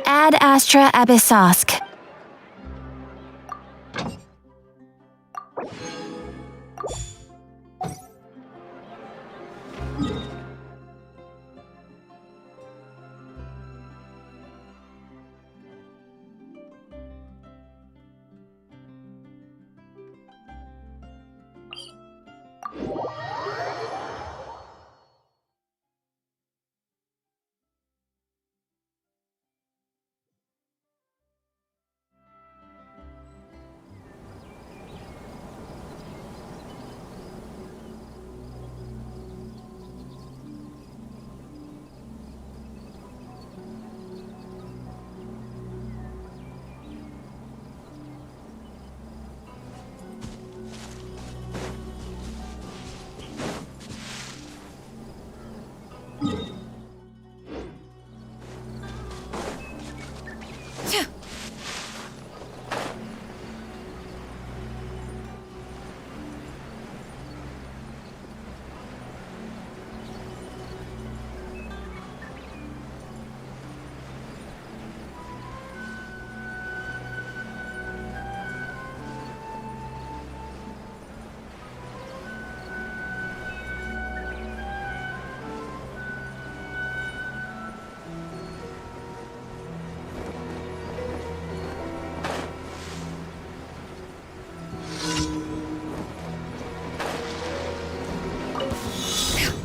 Ad Astra Abyssosque.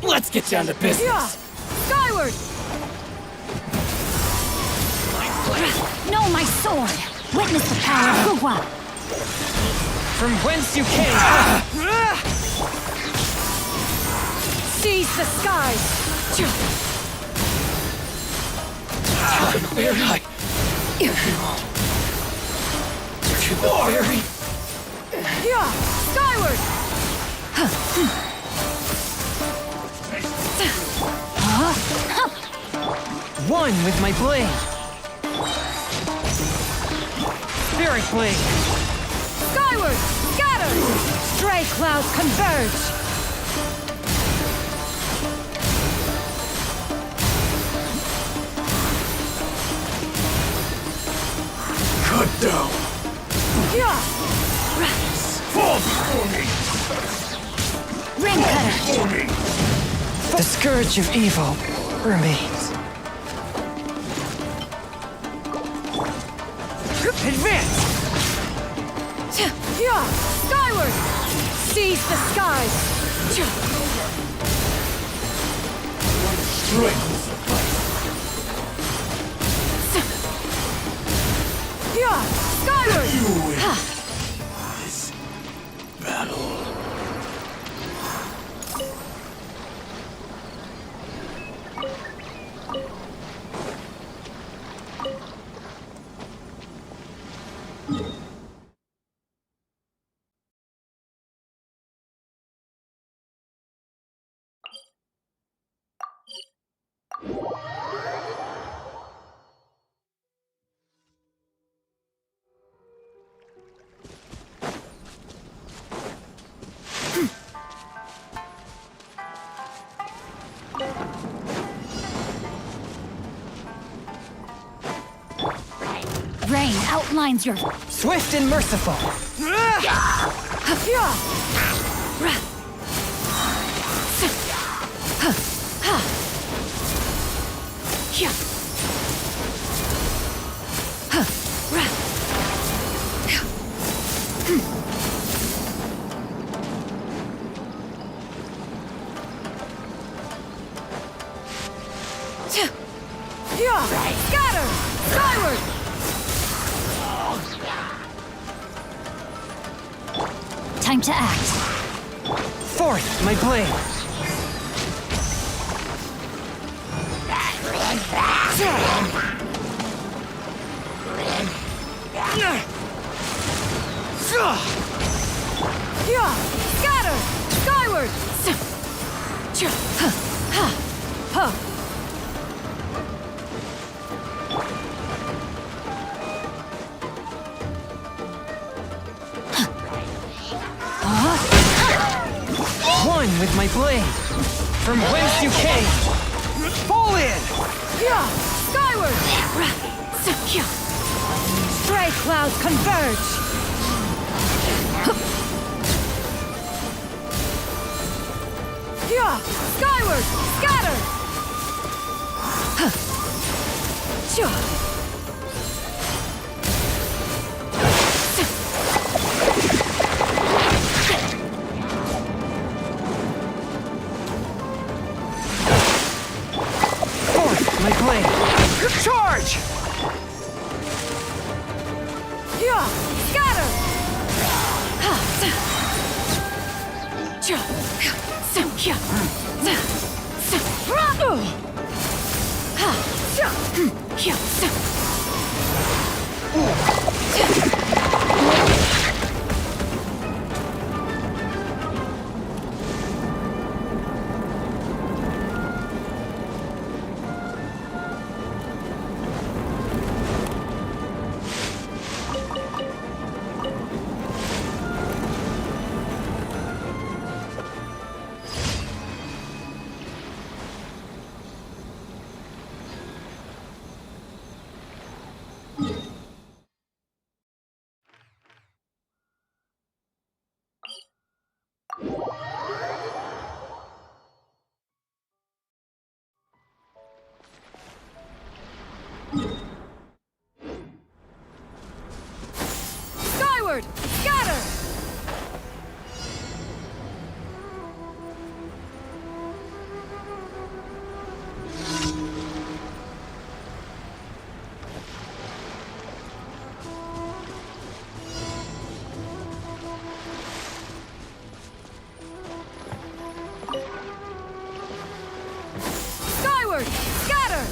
Let's get down to business. Yeah. Skyward! No, my sword! Witness the power of Guhua! From whence you came. Seize the skies! Very high. Very. Yeah. Skyward! One with my blade. Spirit blade. Skyward! Scatter! Stray clouds converge! Cut down. Yeah. Fall before me. Ring cutter! Before me. The scourge of evil remains. Advance! Yeah. Skyward! Seize the skies! Strength will suffice. Yeah. Skyward! You win this battle. Rain outlines your... Swift and merciful. Scatter! Skyward! Time to act. Forth, my blade. Yeah! Scatter! Skyward! One with my blade. From whence you came. Fall in! Yeah! Skyward! Stray clouds converge! Yeah! Skyward! Scatter! Forth my blade. Charge! Yeah! Scatter! Skyward! Scatter! Skyward! Scatter!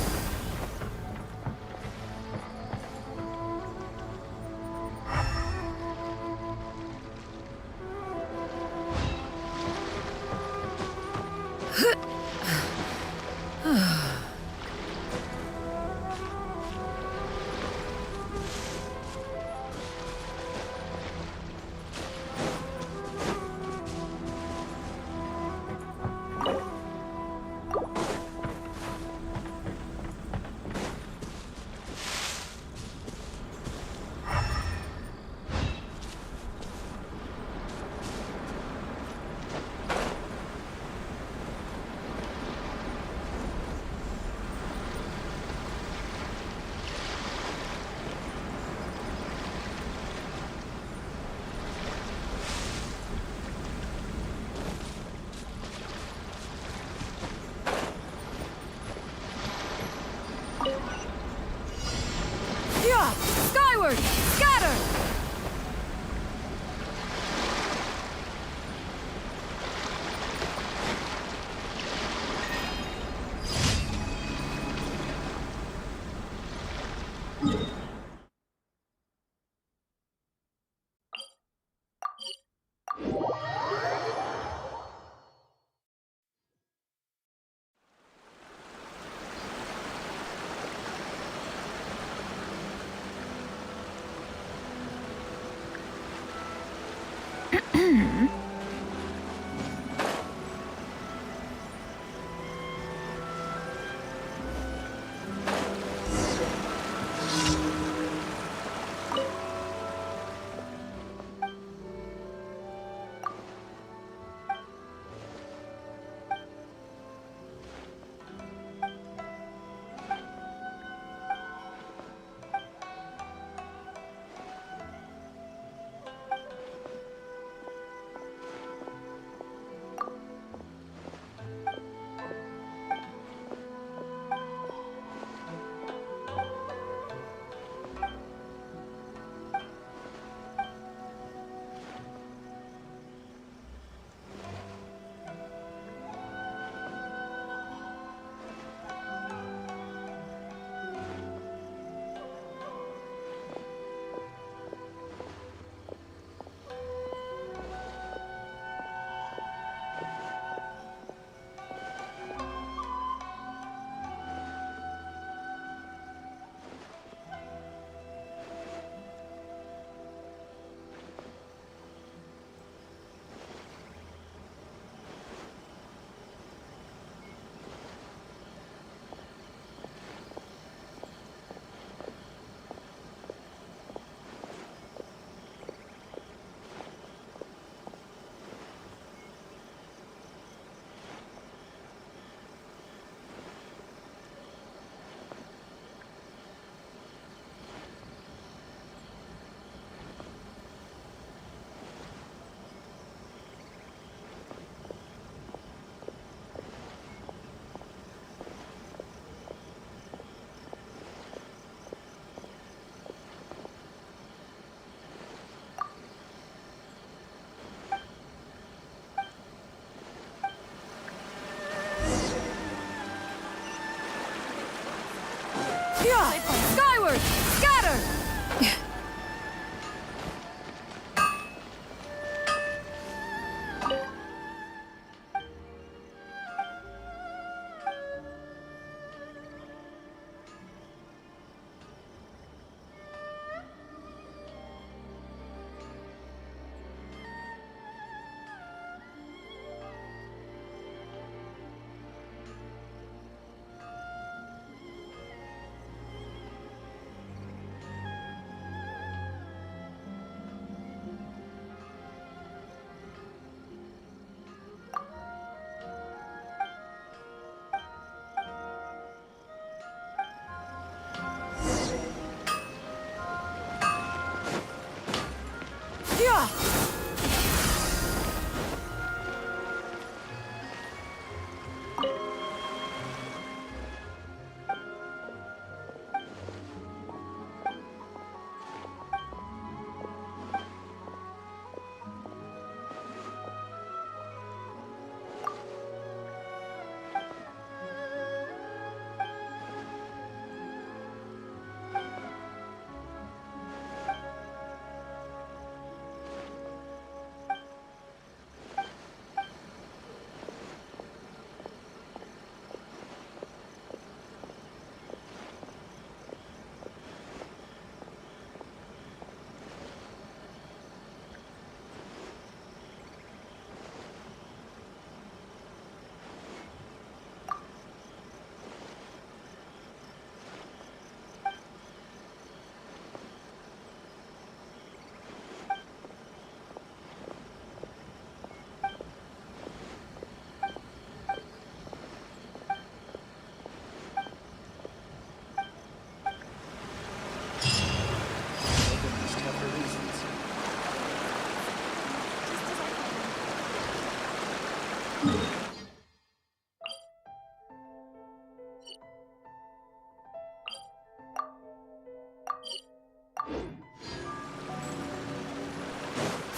Yeah!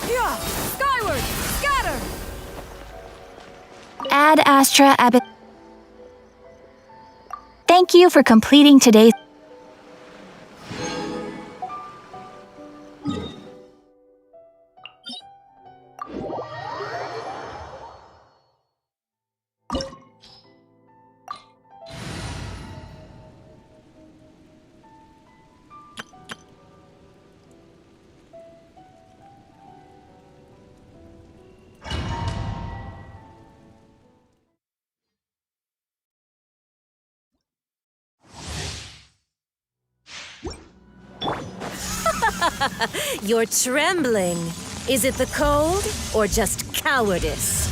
Yeah! Skyward! Scatter! Ad Astra Abbot. Thank you for completing today's. You're trembling. Is it the cold or just cowardice?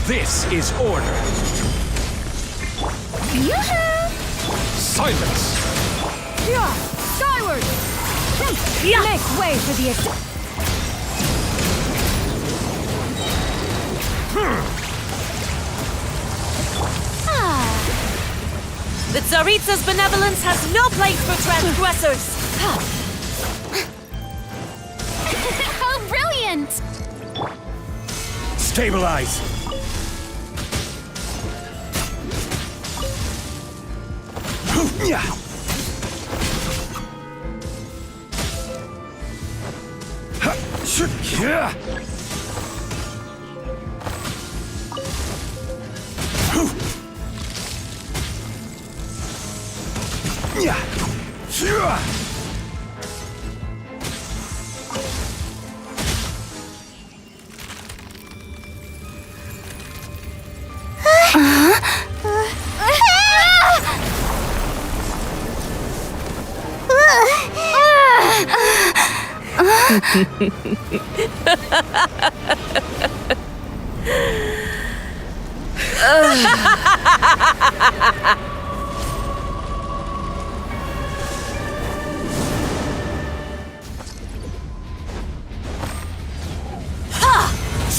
This is order. Silence. Yeah! Skyward! Make way for the The Tsaritsa's benevolence has no place for transgressors! How brilliant! Stabilize.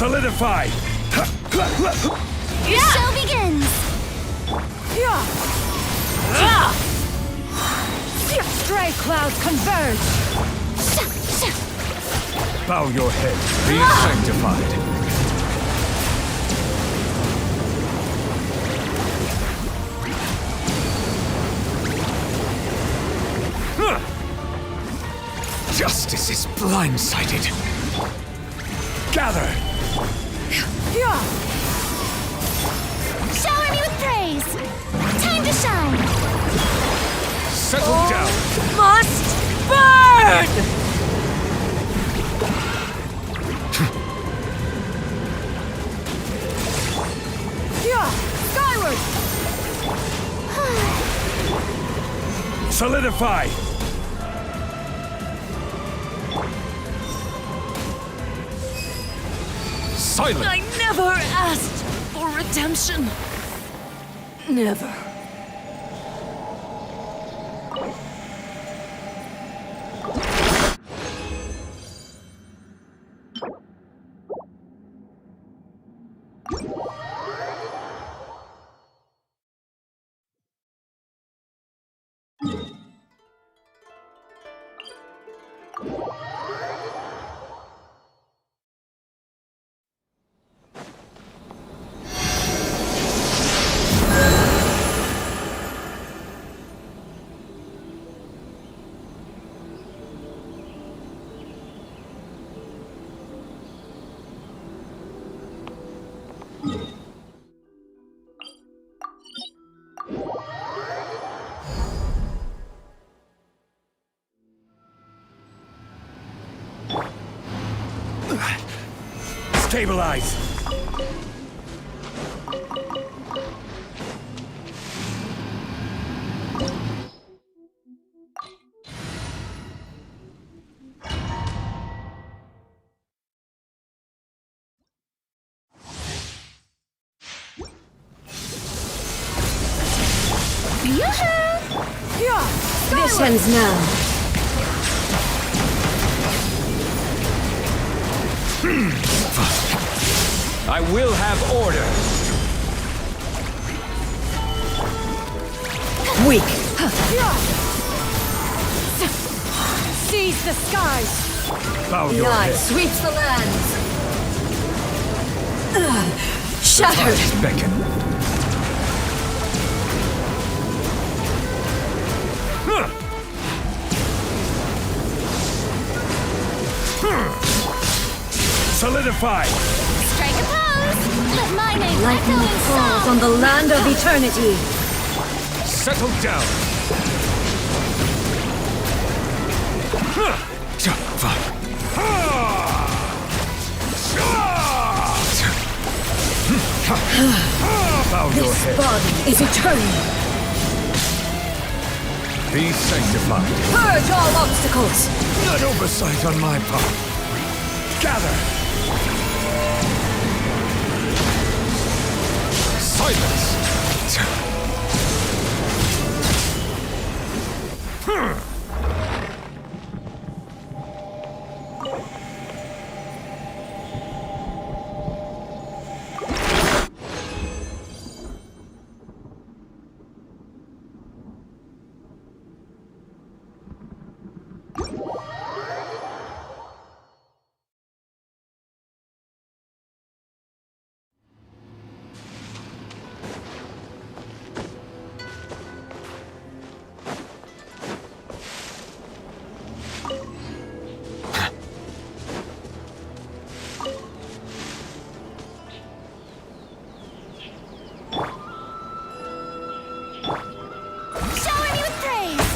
Solidify. The show begins! stray clouds converge! Bow your head, being sanctified. Justice is blindsided. Gather! Shower me with praise! Time to shine! Settle down! Must burn! Skyward! Solidify! Silence! I never asked for redemption. Never. Stabilize! This ends now. I will have order! Weak. Seize the skies! Bow The your eye head. sweeps the lands. Shattered. Tides beckon. Solidify! Strike a pose! Let my name Lightning echo in falls song! on the land of eternity. Settle down! Bow your This head. body is eternal. Be sanctified. Purge all obstacles. Not oversight on my part. Gather! Silence! Shower me with praise!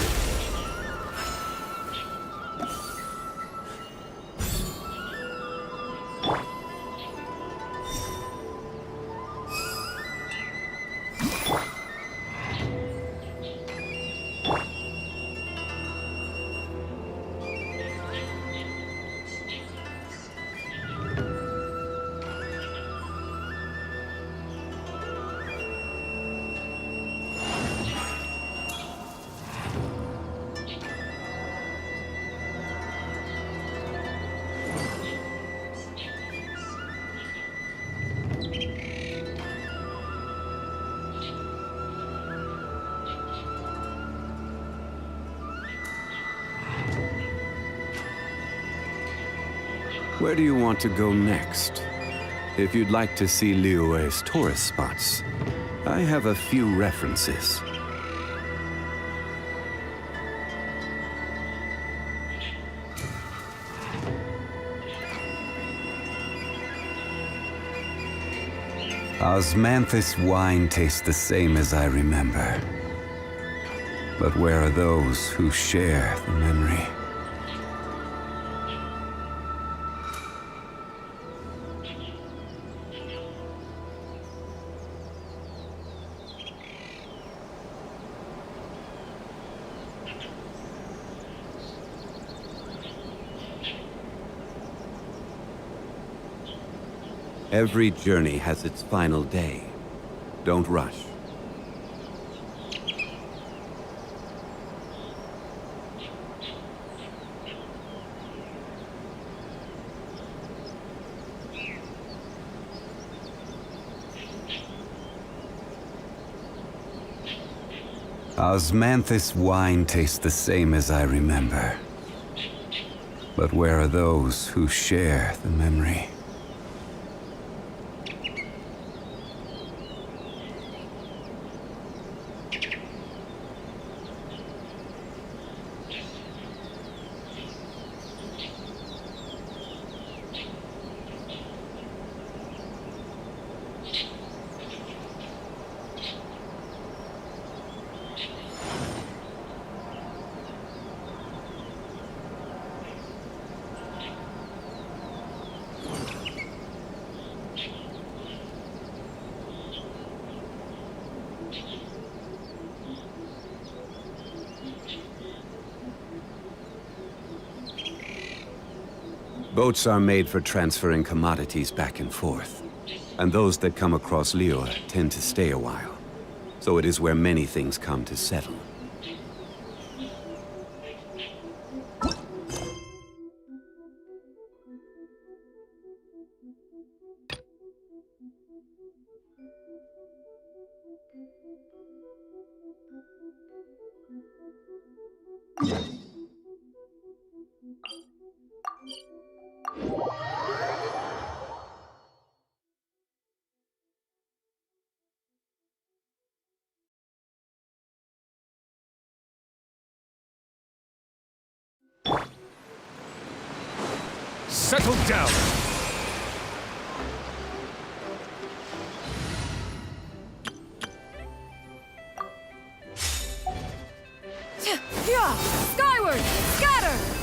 Where do you want to go next? If you'd like to see Liyue's tourist spots, I have a few references. Osmanthus wine tastes the same as I remember. But where are those who share the memory? Every journey has its final day. Don't rush. Osmanthus wine tastes the same as I remember. But where are those who share the memory? Boats are made for transferring commodities back and forth. And those that come across Liyue tend to stay a while. So it is where many things come to settle. Settle down! Yeah! Skyward! Scatter!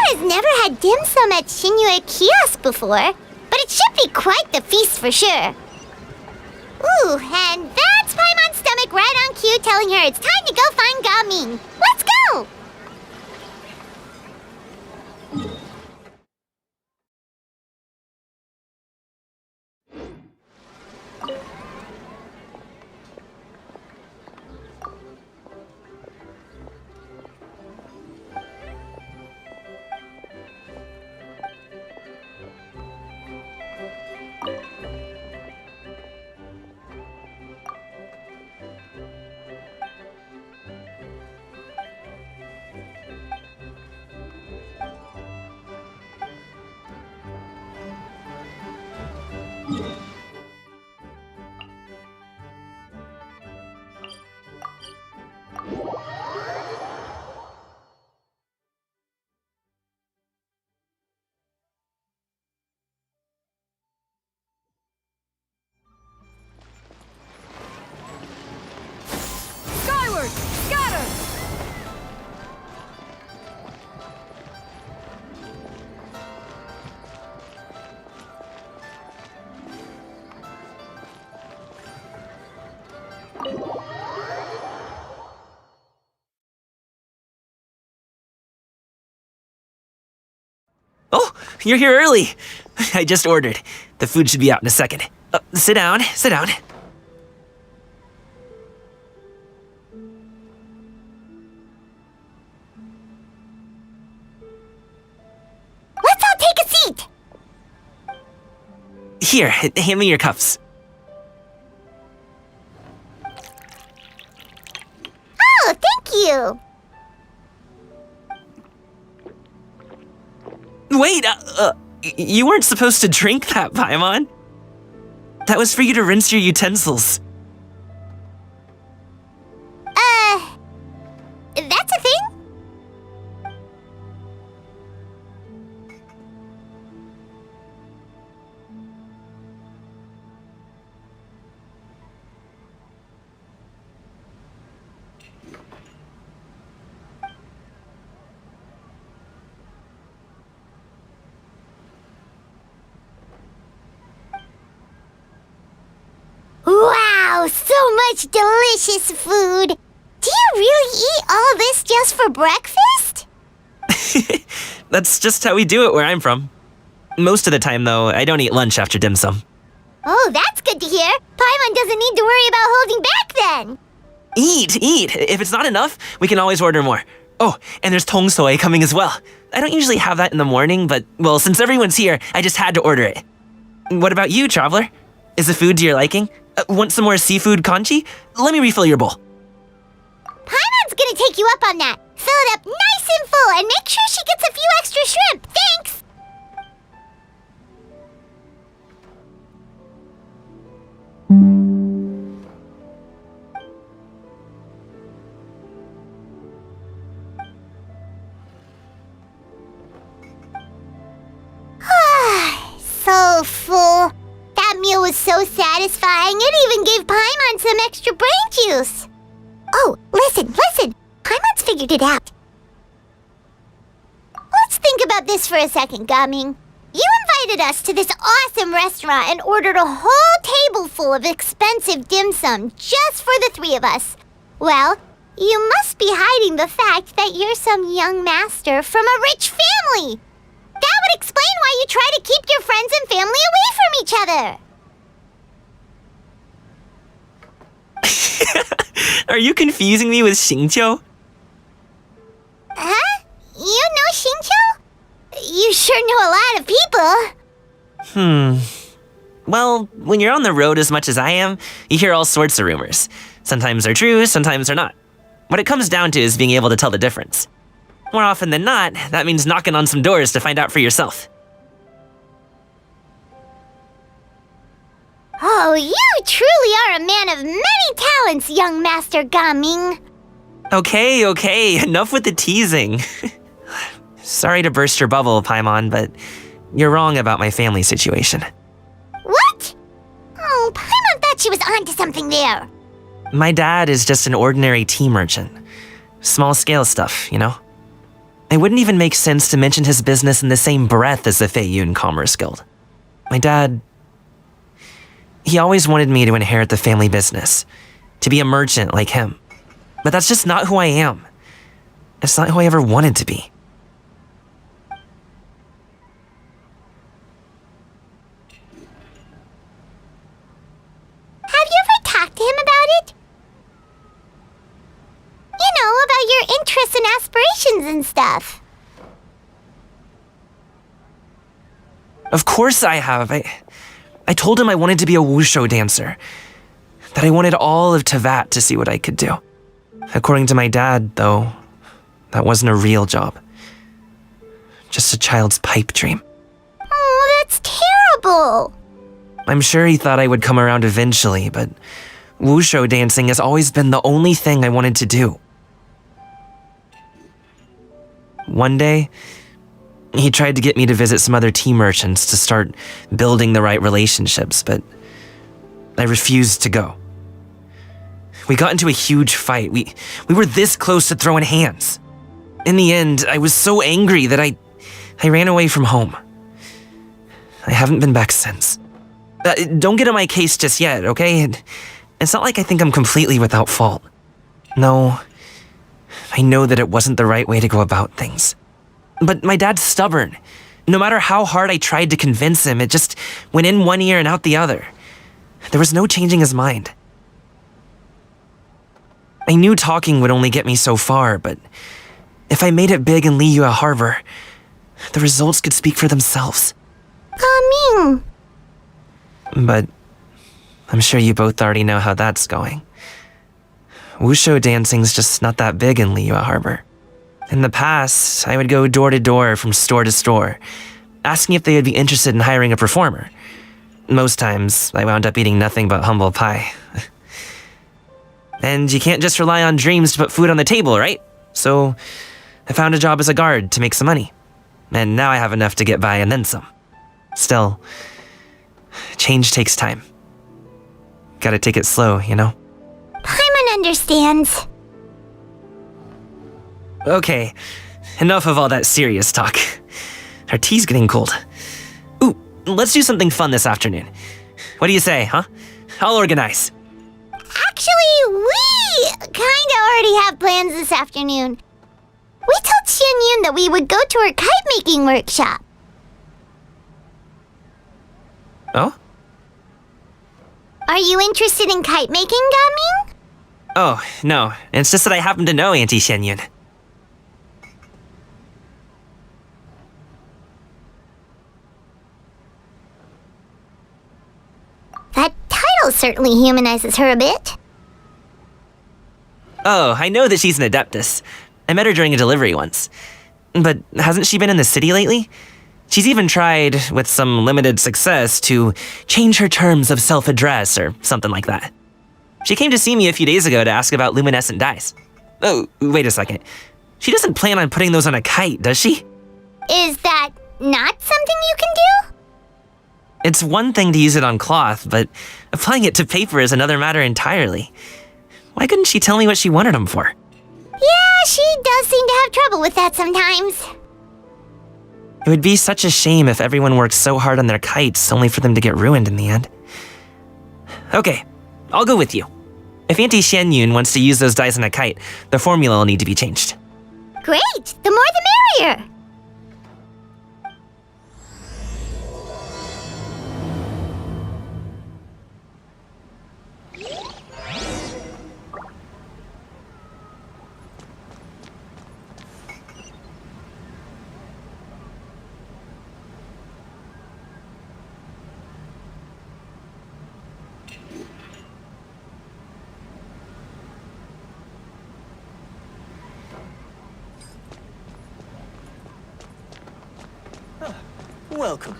Has never had dim sum at Shinyue kiosk before, but it should be quite the feast for sure. Ooh, and that's Paimon's stomach right on cue telling her it's time to go find Gaming. Let's go! Skyward! Scatter! Oh, you're here early. I just ordered. The food should be out in a second. Sit down, sit down. Let's all take a seat! Here, hand me your cups. Oh, thank you! Wait, you weren't supposed to drink that, Paimon. That was for you to rinse your utensils. That's a thing? Wow, so much delicious food! Do you really eat all this just for breakfast? That's just how we do it where I'm from. Most of the time, though, I don't eat lunch after dim sum. Oh, that's good to hear. Paimon doesn't need to worry about holding back then. Eat! If it's not enough, we can always order more. Oh, and there's tong soy coming as well. I don't usually have that in the morning, but, well, since everyone's here, I just had to order it. What about you, traveler? Is the food to your liking? Want some more seafood congee? Let me refill your bowl. Paimon's gonna take you up on that. Fill it up nice and full and make sure she gets a few extra shrimp. Thanks! So full. That meal was so satisfying, it even gave Paimon some extra brain juice. Oh, listen! Paimon's figured it out. Let's think about this for a second, Gaming. You invited us to this awesome restaurant and ordered a whole table full of expensive dim sum just for the three of us. Well, you must be hiding the fact that you're some young master from a rich family. That would explain why you try to keep your friends and family away from each other. Are you confusing me with Xingqiu? Huh? You know Xingqiu? You You sure know a lot of people. Well, when you're on the road as much as I am, you hear all sorts of rumors. Sometimes they're true, sometimes they're not. What it comes down to is being able to tell the difference. More often than not, that means knocking on some doors to find out for yourself. Oh, you truly are a man of many talents, young Master Gaming. Okay, enough with the teasing. Sorry to burst your bubble, Paimon, but you're wrong about my family situation. What? Oh, Paimon thought she was onto something there. My dad is just an ordinary tea merchant. Small-scale stuff, you know? It wouldn't even make sense to mention his business in the same breath as the Feiyun Commerce Guild. My dad... he always wanted me to inherit the family business, to be a merchant like him. But that's just not who I am. It's not who I ever wanted to be. Have you ever talked to him about it? You know, about your interests and aspirations and stuff. Of course I have. I told him I wanted to be a wushu dancer. That I wanted all of Tevat to see what I could do. According to my dad, though, that wasn't a real job. Just a child's pipe dream. Oh, that's terrible. I'm sure he thought I would come around eventually, but wushu dancing has always been the only thing I wanted to do. One day, he tried to get me to visit some other tea merchants to start building the right relationships, but I refused to go. We got into a huge fight. We were this close to throwing hands. In the end, I was so angry that I ran away from home. I haven't been back since. Don't get on my case just yet, okay? It's not like I think I'm completely without fault. No, I know that it wasn't the right way to go about things. But my dad's stubborn. No matter how hard I tried to convince him, it just went in one ear and out the other. There was no changing his mind. I knew talking would only get me so far, but if I made it big in Liyue Harbor, the results could speak for themselves. Gaming. But I'm sure you both already know how that's going. Wushu dancing's just not that big in Liyue Harbor. In the past, I would go door to door from store to store, asking if they would be interested in hiring a performer. Most times, I wound up eating nothing but humble pie. And you can't just rely on dreams to put food on the table, right? So I found a job as a guard to make some money. And now I have enough to get by and then some. Still, change takes time. Gotta take it slow, you know? Paimon understands. Okay, enough of all that serious talk. Our tea's getting cold. Ooh, let's do something fun this afternoon. What do you say, huh? I'll organize. Actually, we kinda already have plans this afternoon. We told Xianyun that we would go to her kite-making workshop. Oh? Are you interested in kite-making, Gaming? Oh, no. It's just that I happen to know Auntie Xianyun. That title certainly humanizes her a bit. Oh, I know that she's an adeptus. I met her during a delivery once. But hasn't she been in the city lately? She's even tried, with some limited success, to change her terms of self-address or something like that. She came to see me a few days ago to ask about luminescent dyes. Oh, wait a second. She doesn't plan on putting those on a kite, does she? Is that not something you can do? It's one thing to use it on cloth, but applying it to paper is another matter entirely. Why couldn't she tell me what she wanted them for? Yeah, she does seem to have trouble with that sometimes. It would be such a shame if everyone worked so hard on their kites only for them to get ruined in the end. Okay, I'll go with you. If Auntie Xianyun wants to use those dyes on a kite, the formula will need to be changed. Great! The more the merrier! Welcome.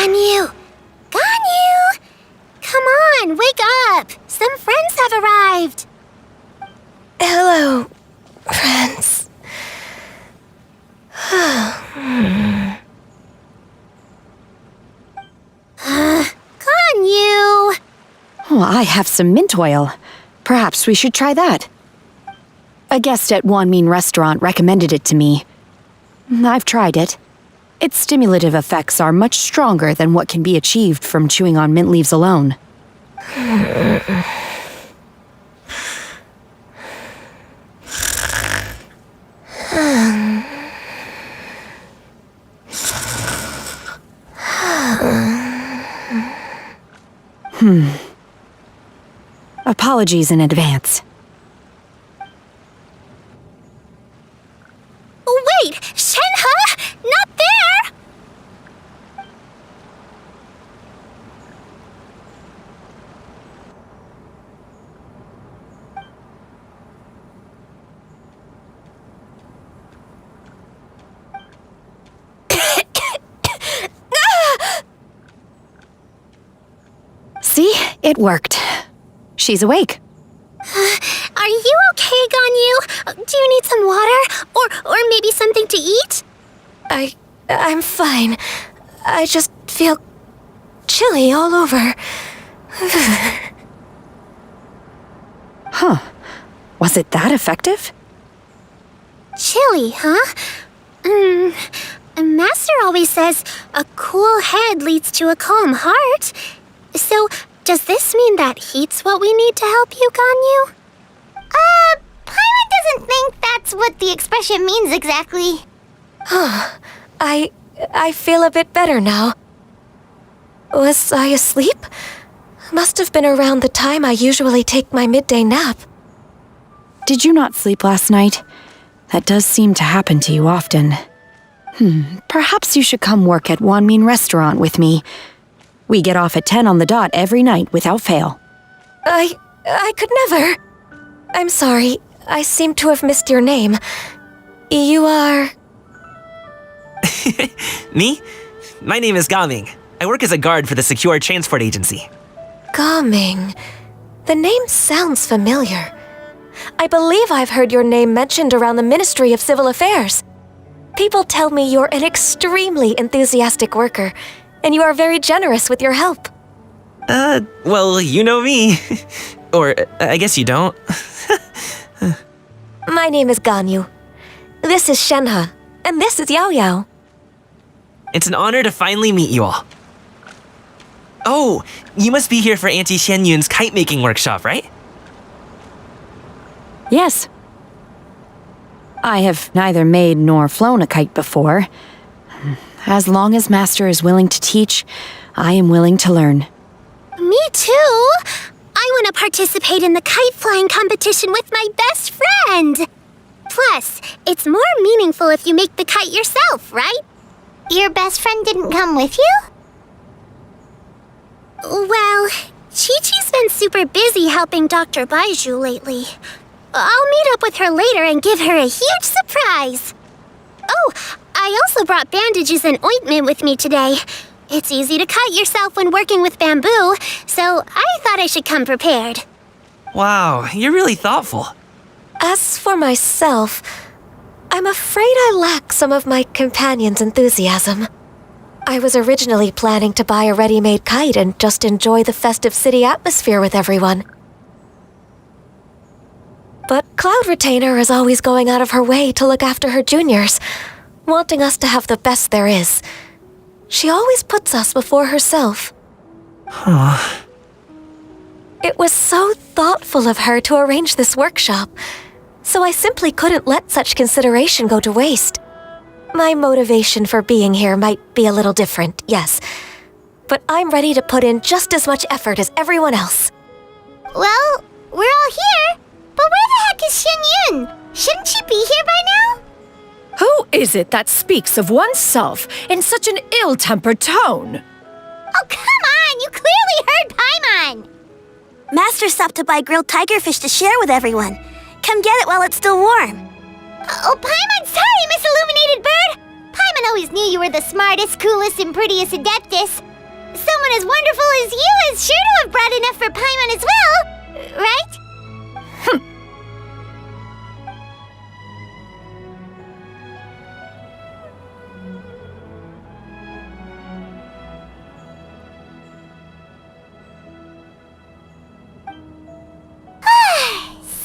Ganyu! Ganyu! Come on, wake up! Some friends have arrived! Hello, friends. Ganyu! Oh, I have some mint oil. Perhaps we should try that. A guest at Wanmin Restaurant recommended it to me. I've tried it. Its stimulative effects are much stronger than what can be achieved from chewing on mint leaves alone. Apologies in advance. Wait! Shenhe! Not there! See? It worked. She's awake. Are you okay, Ganyu? Do you need some water? Or maybe something to eat? I'm fine. I just feel chilly all over. Huh. Was it that effective? Chilly, huh? Master always says a cool head leads to a calm heart. So, does this mean that heat's what we need to help you, Ganyu? Paimon doesn't think that's what the expression means exactly. I feel a bit better now. Was I asleep? Must have been around the time I usually take my midday nap. Did you not sleep last night? That does seem to happen to you often. Perhaps you should come work at Wanmin Restaurant with me. We get off at 10 on the dot every night without fail. I could never. I'm sorry. I seem to have missed your name. You are... Me? My name is Gaming. I work as a guard for the Secure Transport Agency. Gaming. The name sounds familiar. I believe I've heard your name mentioned around the Ministry of Civil Affairs. People tell me you're an extremely enthusiastic worker, and you are very generous with your help. Well, you know me. Or, I guess you don't. My name is Ganyu. This is Shenhe, and this is Yao Yao. It's an honor to finally meet you all. Oh, you must be here for Auntie Xian Yun's kite-making workshop, right? Yes. I have neither made nor flown a kite before. As long as Master is willing to teach, I am willing to learn. Me too! I want to participate in the kite flying competition with my best friend! Plus, it's more meaningful if you make the kite yourself, right? Your best friend didn't come with you? Well, Chi-Chi's been super busy helping Dr. Baiju lately. I'll meet up with her later and give her a huge surprise. Oh, I also brought bandages and ointment with me today. It's easy to cut yourself when working with bamboo, so I thought I should come prepared. Wow, you're really thoughtful. As for myself, I'm afraid I lack some of my companion's enthusiasm. I was originally planning to buy a ready-made kite and just enjoy the festive city atmosphere with everyone. But Cloud Retainer is always going out of her way to look after her juniors, wanting us to have the best there is. She always puts us before herself. It was so thoughtful of her to arrange this workshop, so I simply couldn't let such consideration go to waste. My motivation for being here might be a little different, yes, but I'm ready to put in just as much effort as everyone else. Well, we're all here, but where the heck is Shen Yun? Shouldn't she be here by now? Who is it that speaks of oneself in such an ill-tempered tone? Oh, come on! You clearly heard Paimon! Master stopped to buy grilled tigerfish to share with everyone. Come get it while it's still warm. Oh, Paimon, sorry, Miss Illuminated Bird! Paimon always knew you were the smartest, coolest, and prettiest Adeptus. Someone as wonderful as you is sure to have brought enough for Paimon as well, right?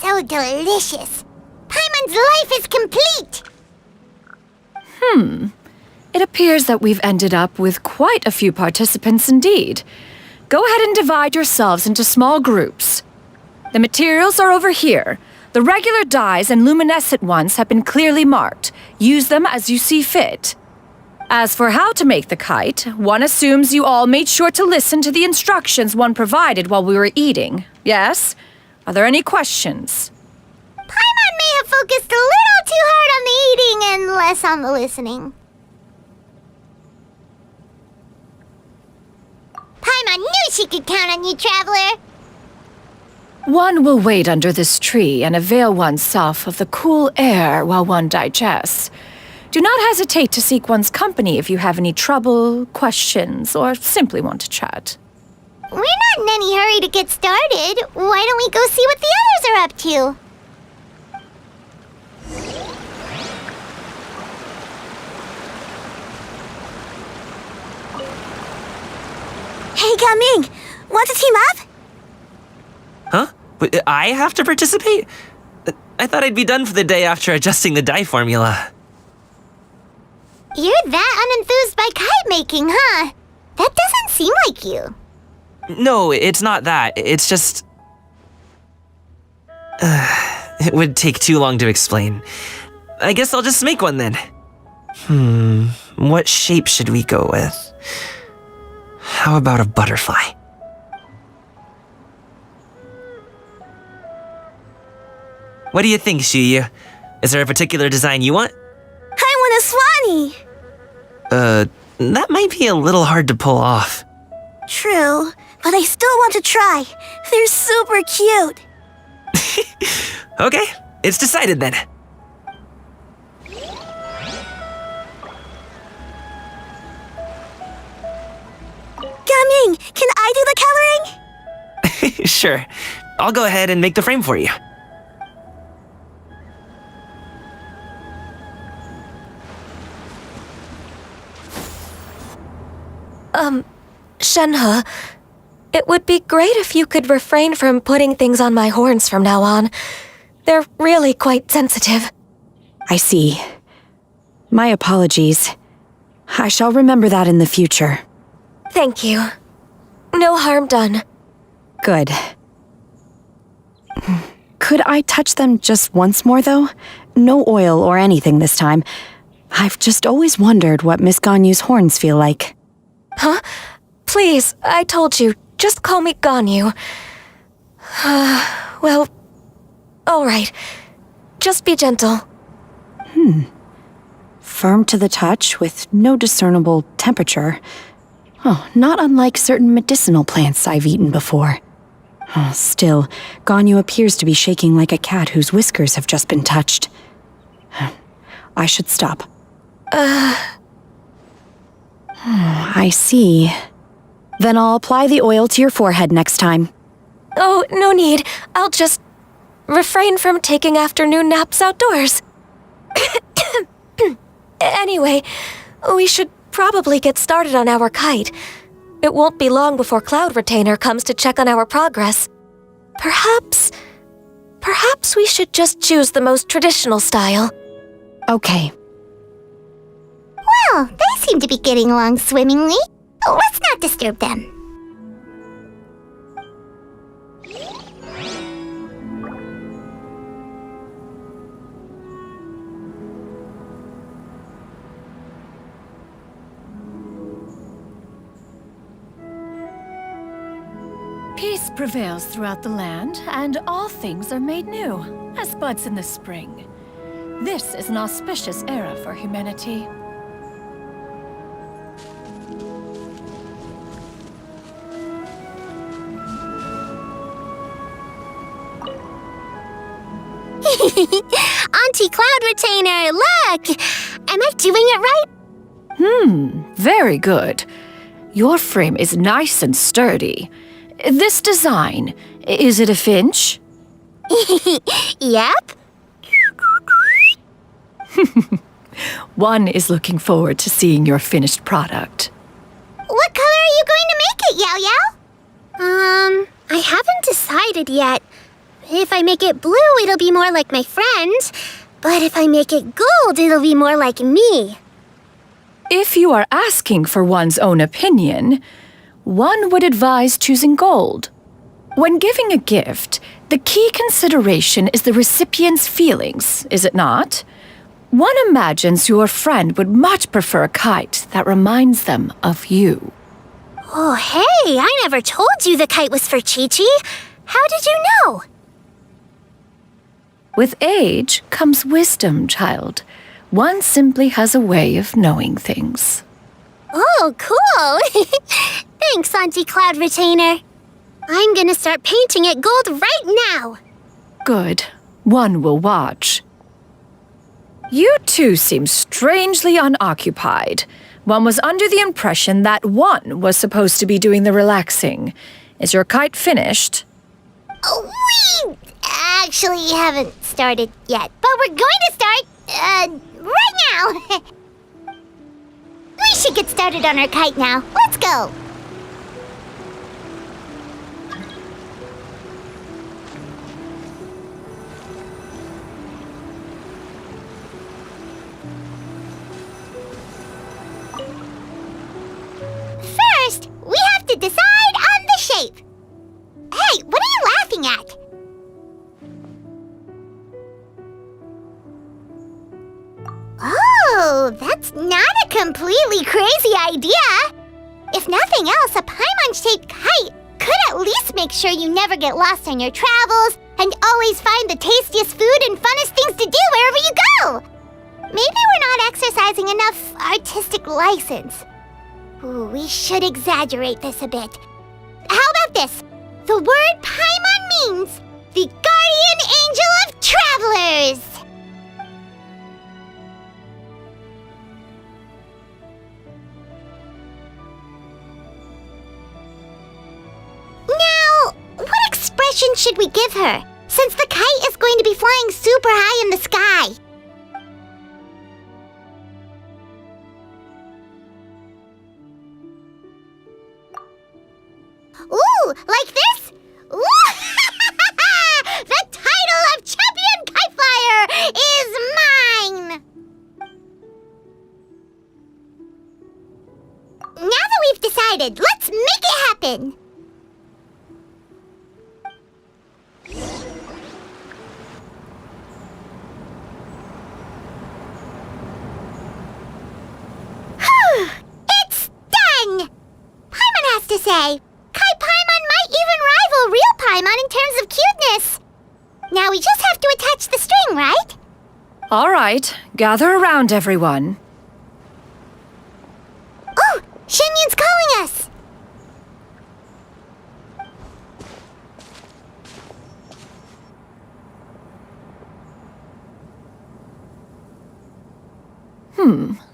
So delicious. Paimon's life is complete. It appears that we've ended up with quite a few participants indeed. Go ahead and divide yourselves into small groups. The materials are over here. The regular dyes and luminescent ones have been clearly marked. Use them as you see fit. As for how to make the kite, one assumes you all made sure to listen to the instructions one provided while we were eating. Yes? Are there any questions? Paimon may have focused a little too hard on the eating and less on the listening. Paimon knew she could count on you, Traveler. One will wait under this tree and avail oneself of the cool air while one digests. Do not hesitate to seek one's company if you have any trouble, questions, or simply want to chat. We're not in any hurry to get started. Why don't we go see what the others are up to? Hey, Gaming! Want to team up? Huh? But I have to participate? I thought I'd be done for the day after adjusting the dye formula. You're that unenthused by kite making, huh? That doesn't seem like you. No, it's not that. It's just... it would take too long to explain. I guess I'll just make one then. What shape should we go with? How about a butterfly? What do you think, Shuyu? Is there a particular design you want? I want a swanee! That might be a little hard to pull off. True, but I still want to try. They're super cute. Okay, it's decided then. Gaming, can I do the coloring? Sure. I'll go ahead and make the frame for you. Shenhe, it would be great if you could refrain from putting things on my horns from now on. They're really quite sensitive. I see. My apologies. I shall remember that in the future. Thank you. No harm done. Good. Could I touch them just once more, though? No oil or anything this time. I've just always wondered what Miss Ganyu's horns feel like. Huh? Please, I told you, just call me Ganyu. Well, all right. Just be gentle. Firm to the touch with no discernible temperature. Oh, not unlike certain medicinal plants I've eaten before. Still, Ganyu appears to be shaking like a cat whose whiskers have just been touched. I should stop. I see. Then I'll apply the oil to your forehead next time. Oh, no need. I'll just refrain from taking afternoon naps outdoors. Anyway, we should probably get started on our kite. It won't be long before Cloud Retainer comes to check on our progress. Perhaps we should just choose the most traditional style. Okay. Well, they seem to be getting along swimmingly. Let's not disturb them. Peace prevails throughout the land, and all things are made new, as buds in the spring. This is an auspicious era for humanity. Auntie Cloud Retainer, look! Am I doing it right? Very good. Your frame is nice and sturdy. This design, is it a finch? Yep. One is looking forward to seeing your finished product. What color are you going to make it, Yao Yao? I haven't decided yet. If I make it blue, it'll be more like my friend. But if I make it gold, it'll be more like me. If you are asking for one's own opinion, one would advise choosing gold. When giving a gift, the key consideration is the recipient's feelings, is it not? One imagines your friend would much prefer a kite that reminds them of you. Oh, hey, I never told you the kite was for Chi-Chi. How did you know? With age comes wisdom, child. One simply has a way of knowing things. Oh, cool. Thanks, Auntie Cloud Retainer. I'm gonna start painting it gold right now. Good. One will watch. You two seem strangely unoccupied. One was under the impression that one was supposed to be doing the relaxing. Is your kite finished? We actually haven't started yet, but we're going to start, right now. We should get started on our kite now. Let's go. First, we have to decide on the shape. Hey, what are you laughing at? Oh, that's not a completely crazy idea. If nothing else, a Paimon-shaped kite could at least make sure you never get lost on your travels and always find the tastiest food and funnest things to do wherever you go. Maybe we're not exercising enough artistic license. Ooh, we should exaggerate this a bit. How about this? The word Paimon means the guardian angel of travelers. Now, what expression should we give her, since the kite is going to be flying super high in the sky? Ooh, like this? Ooh! The title of Champion Kite Flyer is mine! Now that we've decided, let's make it happen! It's done! Paimon has to say. Kite Paimon might even rival real Paimon in terms of cuteness. Now we just have to attach the string, right? All right, gather around, everyone. Oh, Shenyun's calling us.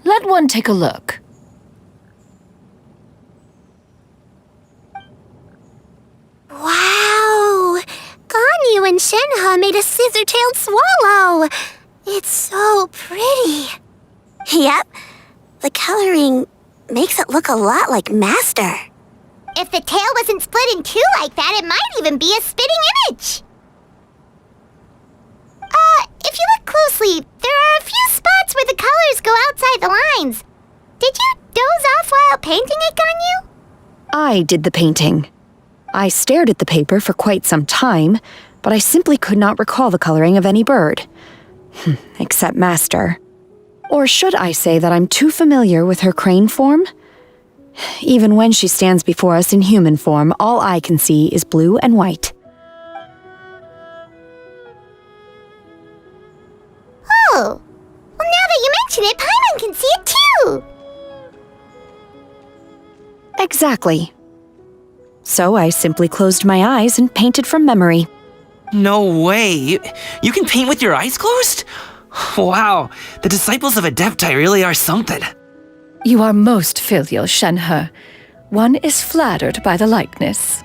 Let one take a look. Wow! Ganyu and Shenhe made a scissor-tailed swallow. It's so pretty. Yep. The coloring makes it look a lot like Master. If the tail wasn't split in two like that, it might even be a spitting image. If you look closely, there are a few spots where the colors go outside the lines. Did you doze off while painting it, Ganyu? I did the painting. I stared at the paper for quite some time, but I simply could not recall the coloring of any bird. Except Master. Or should I say that I'm too familiar with her crane form? Even when she stands before us in human form, all I can see is blue and white. Oh, well, now that you mention it, Paimon can see it too! Exactly. So I simply closed my eyes and painted from memory. No way. You can paint with your eyes closed? Wow, the disciples of Adepti really are something. You are most filial, Shenhe. One is flattered by the likeness.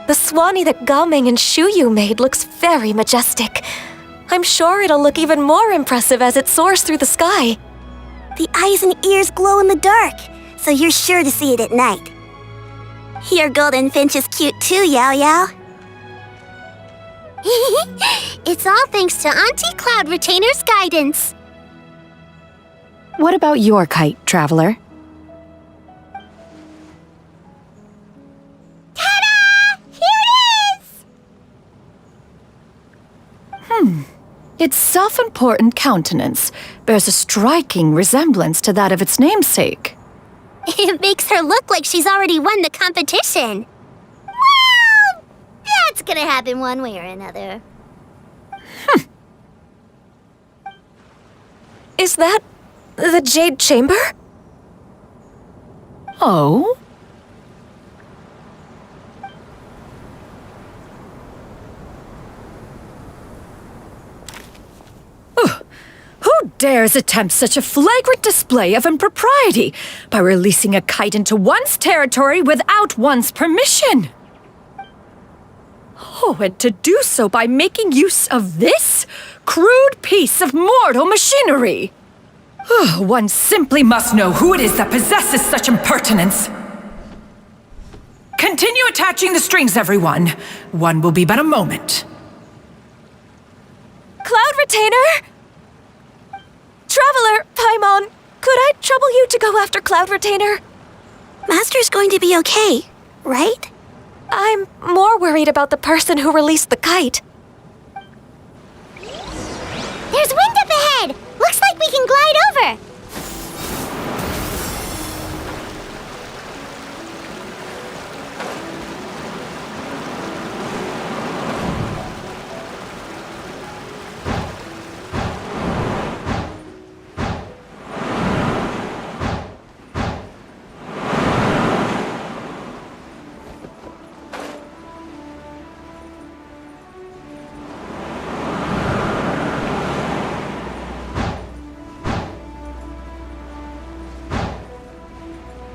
The Swanee that Gaming and Shuyu made looks very majestic. I'm sure it'll look even more impressive as it soars through the sky. The eyes and ears glow in the dark, so you're sure to see it at night. Your golden finch is cute too, Yao Yao. It's all thanks to Auntie Cloud Retainer's guidance. What about your kite, Traveler? Ta-da! Here it is! Its self-important countenance bears a striking resemblance to that of its namesake. It makes her look like she's already won the competition. Well, that's gonna happen one way or another. Is that the Jade Chamber? Oh? Who dares attempt such a flagrant display of impropriety by releasing a kite into one's territory without one's permission? Oh, and to do so by making use of this crude piece of mortal machinery. One simply must know who it is that possesses such impertinence. Continue attaching the strings, everyone. One will be but a moment. Cloud Retainer! Traveler, Paimon, could I trouble you to go after Cloud Retainer? Master's going to be okay, right? I'm more worried about the person who released the kite. There's wind up ahead! Looks like we can glide over!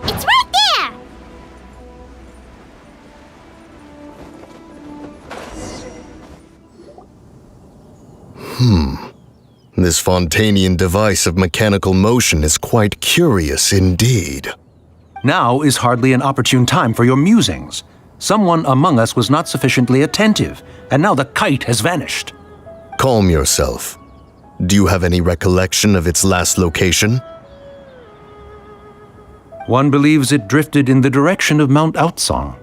It's right there! This Fontanian device of mechanical motion is quite curious indeed. Now is hardly an opportune time for your musings. Someone among us was not sufficiently attentive, and now the kite has vanished. Calm yourself. Do you have any recollection of its last location? One believes it drifted in the direction of Mount Outsong.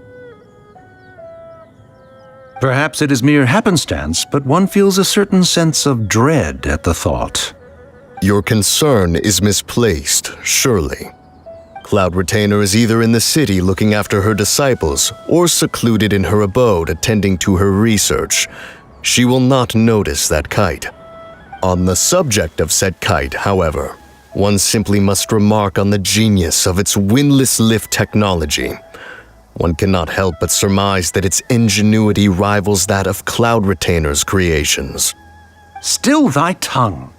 Perhaps it is mere happenstance, but one feels a certain sense of dread at the thought. Your concern is misplaced, surely. Cloud Retainer is either in the city looking after her disciples or secluded in her abode attending to her research. She will not notice that kite. On the subject of said kite, however, one simply must remark on the genius of its windless lift technology. One cannot help but surmise that its ingenuity rivals that of Cloud Retainer's creations. Still thy tongue.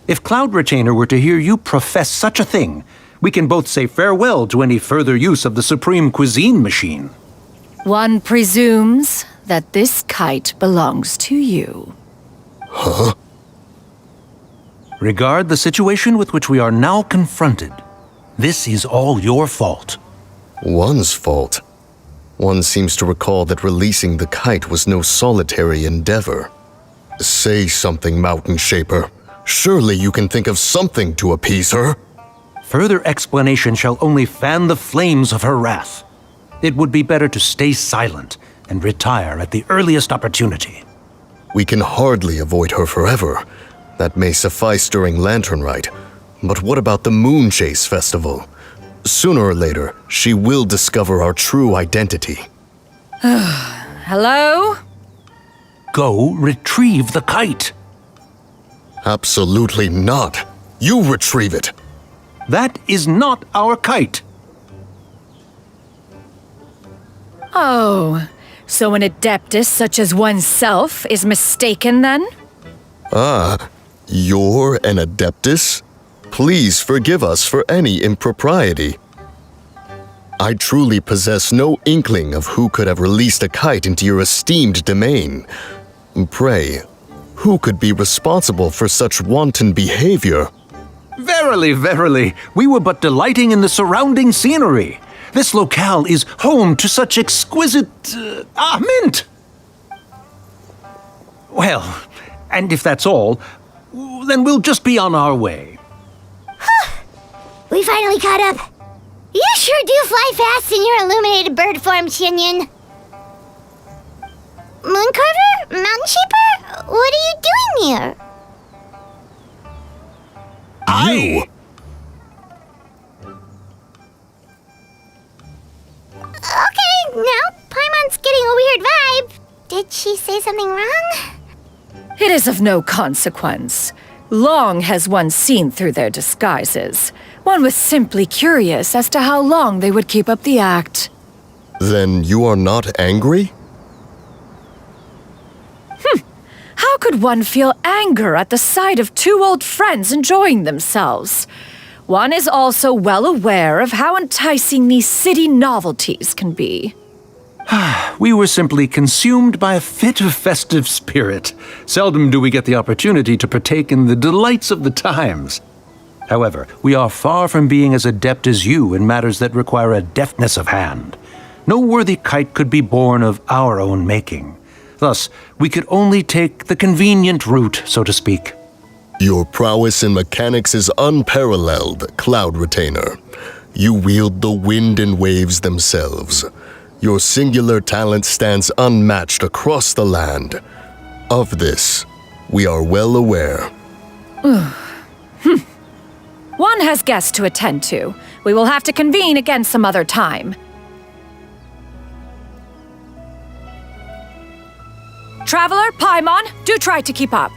If Cloud Retainer were to hear you profess such a thing, we can both say farewell to any further use of the Supreme Cuisine Machine. One presumes that this kite belongs to you. Huh? Regard the situation with which we are now confronted. This is all your fault. One's fault. One seems to recall that releasing the kite was no solitary endeavor. Say something, Mountain Shaper. Surely you can think of something to appease her. Further explanation shall only fan the flames of her wrath. It would be better to stay silent and retire at the earliest opportunity. We can hardly avoid her forever. That may suffice during Lantern Rite. But what about the Moon Chase Festival? Sooner or later, she will discover our true identity. Hello? Go retrieve the kite. Absolutely not. You retrieve it. That is not our kite. Oh, so an adeptus such as oneself is mistaken then? Ah, you're an Adeptus? Please forgive us for any impropriety. I truly possess no inkling of who could have released a kite into your esteemed domain. Pray, who could be responsible for such wanton behavior? Verily, verily, we were but delighting in the surrounding scenery. This locale is home to such exquisite, mint! Well, and if that's all, then we'll just be on our way. We finally caught up. You sure do fly fast in your illuminated bird form, Shinyan. Mooncarver? Mountain Shaper? What are you doing here? You! Okay, now Paimon's getting a weird vibe. Did she say something wrong? It is of no consequence. Long has one seen through their disguises. One was simply curious as to how long they would keep up the act. Then you are not angry? How could one feel anger at the sight of two old friends enjoying themselves? One is also well aware of how enticing these city novelties can be. We were simply consumed by a fit of festive spirit. Seldom do we get the opportunity to partake in the delights of the times. However, we are far from being as adept as you in matters that require a deftness of hand. No worthy kite could be born of our own making. Thus, we could only take the convenient route, so to speak. Your prowess in mechanics is unparalleled, Cloud Retainer. You wield the wind and waves themselves. Your singular talent stands unmatched across the land. Of this, we are well aware. One has guests to attend to. We will have to convene again some other time. Traveler, Paimon, do try to keep up.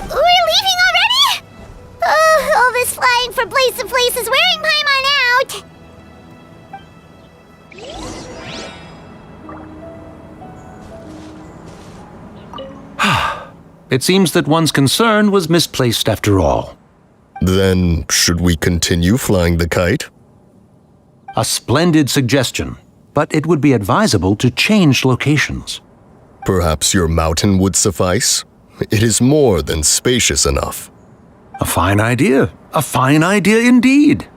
We're leaving already? Oh, all this flying from place to place is wearing Paimon out. It seems that one's concern was misplaced after all. Then, should we continue flying the kite? A splendid suggestion, but it would be advisable to change locations. Perhaps your mountain would suffice? It is more than spacious enough. A fine idea. A fine idea indeed.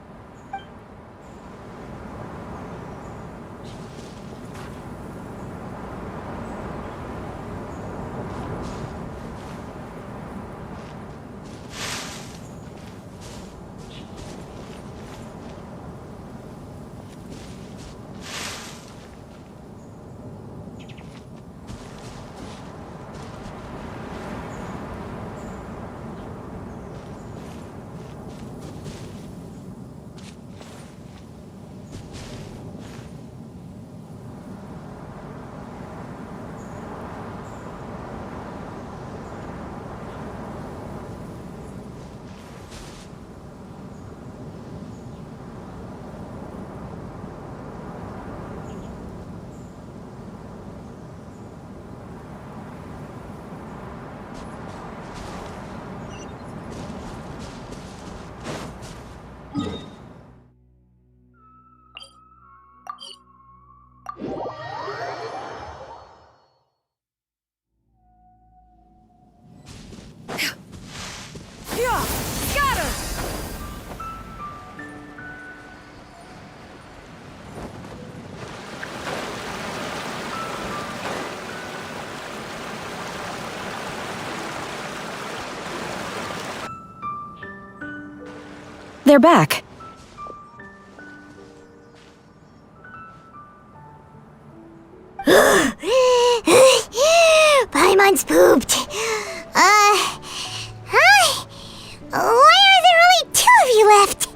They're back. Paimon's pooped. Hi. Why are there only two of you left?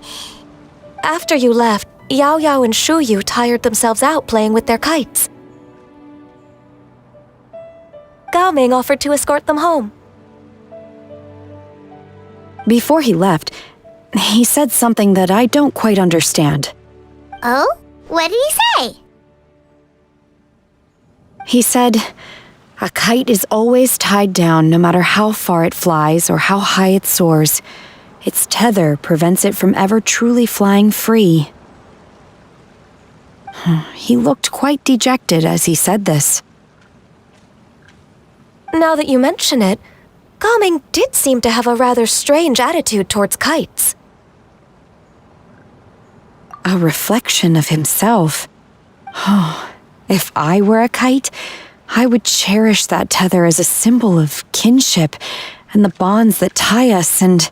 After you left, Yao Yao and Shu Yu tired themselves out playing with their kites. Gao Ming offered to escort them home. Before he left, he said something that I don't quite understand. Oh? What did he say? He said, a kite is always tied down no matter how far it flies or how high it soars. Its tether prevents it from ever truly flying free. He looked quite dejected as he said this. Now that you mention it, Gao Ming did seem to have a rather strange attitude towards kites. A reflection of himself. If I were a kite, I would cherish that tether as a symbol of kinship and the bonds that tie us and...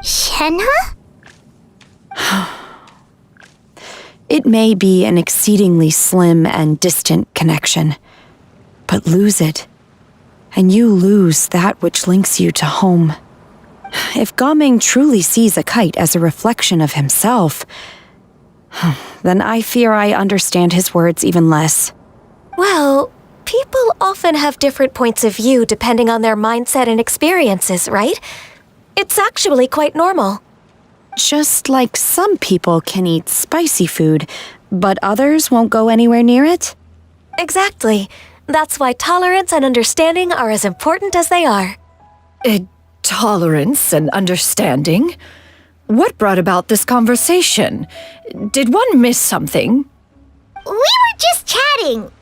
Shenhe? It may be an exceedingly slim and distant connection, but lose it, and you lose that which links you to home. If Gao Ming truly sees a kite as a reflection of himself, then I fear I understand his words even less. Well, people often have different points of view depending on their mindset and experiences, right? It's actually quite normal. Just like some people can eat spicy food, but others won't go anywhere near it? Exactly. That's why tolerance and understanding are as important as they are. Tolerance and understanding? What brought about this conversation? Did one miss something? We were just chatting.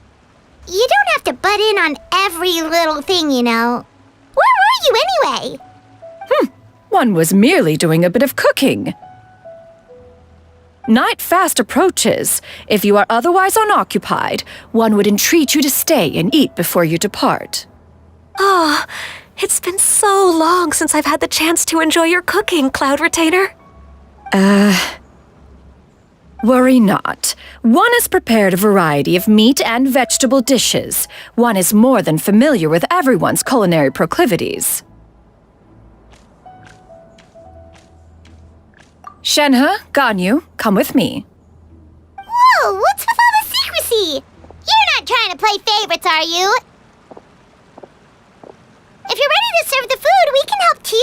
You don't have to butt in on every little thing, you know. Where were you anyway? One was merely doing a bit of cooking. Night fast approaches. If you are otherwise unoccupied, one would entreat you to stay and eat before you depart. Oh, it's been so long since I've had the chance to enjoy your cooking, Cloud Retainer. Worry not. One has prepared a variety of meat and vegetable dishes. One is more than familiar with everyone's culinary proclivities. Shenhe, Ganyu, come with me. Whoa, what's with all the secrecy? You're not trying to play favorites, are you? If you're ready to serve the food, we can help too.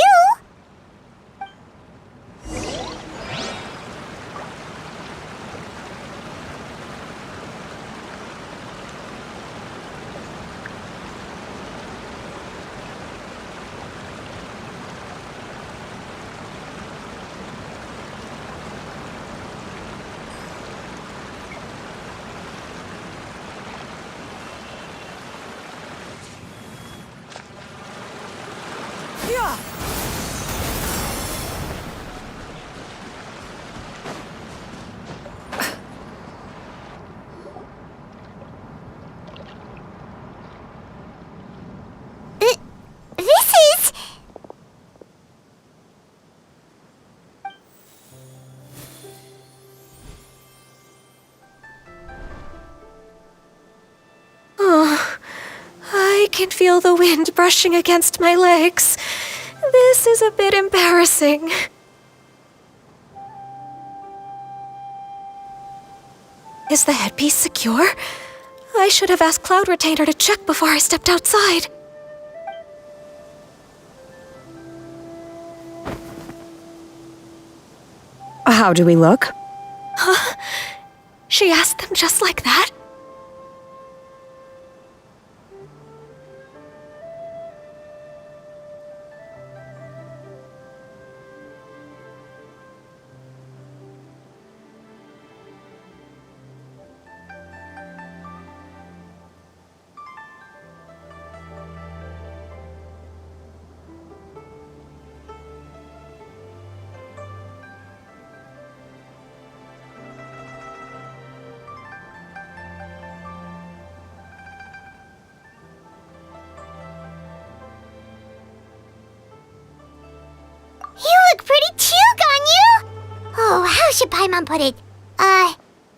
This is... Oh, I can feel the wind brushing against my legs. This is a bit embarrassing. Is the headpiece secure? I should have asked Cloud Retainer to check before I stepped outside. How do we look? She asked them just like that? should Paimon put it?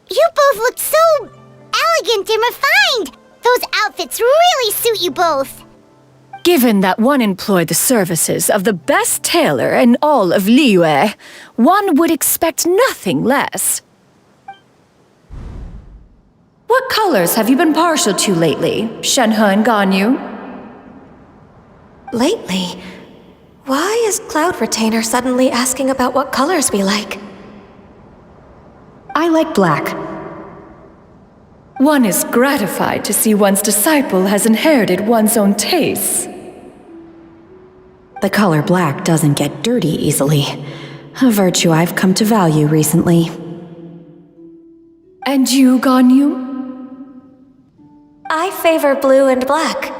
You both look so elegant and refined. Those outfits really suit you both. Given that one employed the services of the best tailor in all of Liyue, one would expect nothing less. What colors have you been partial to lately, Shenhe and Ganyu? Lately? Why is Cloud Retainer suddenly asking about what colors we like? I like black. One is gratified to see one's disciple has inherited one's own tastes. The color black doesn't get dirty easily, a virtue I've come to value recently. And you, Ganyu? I favor blue and black.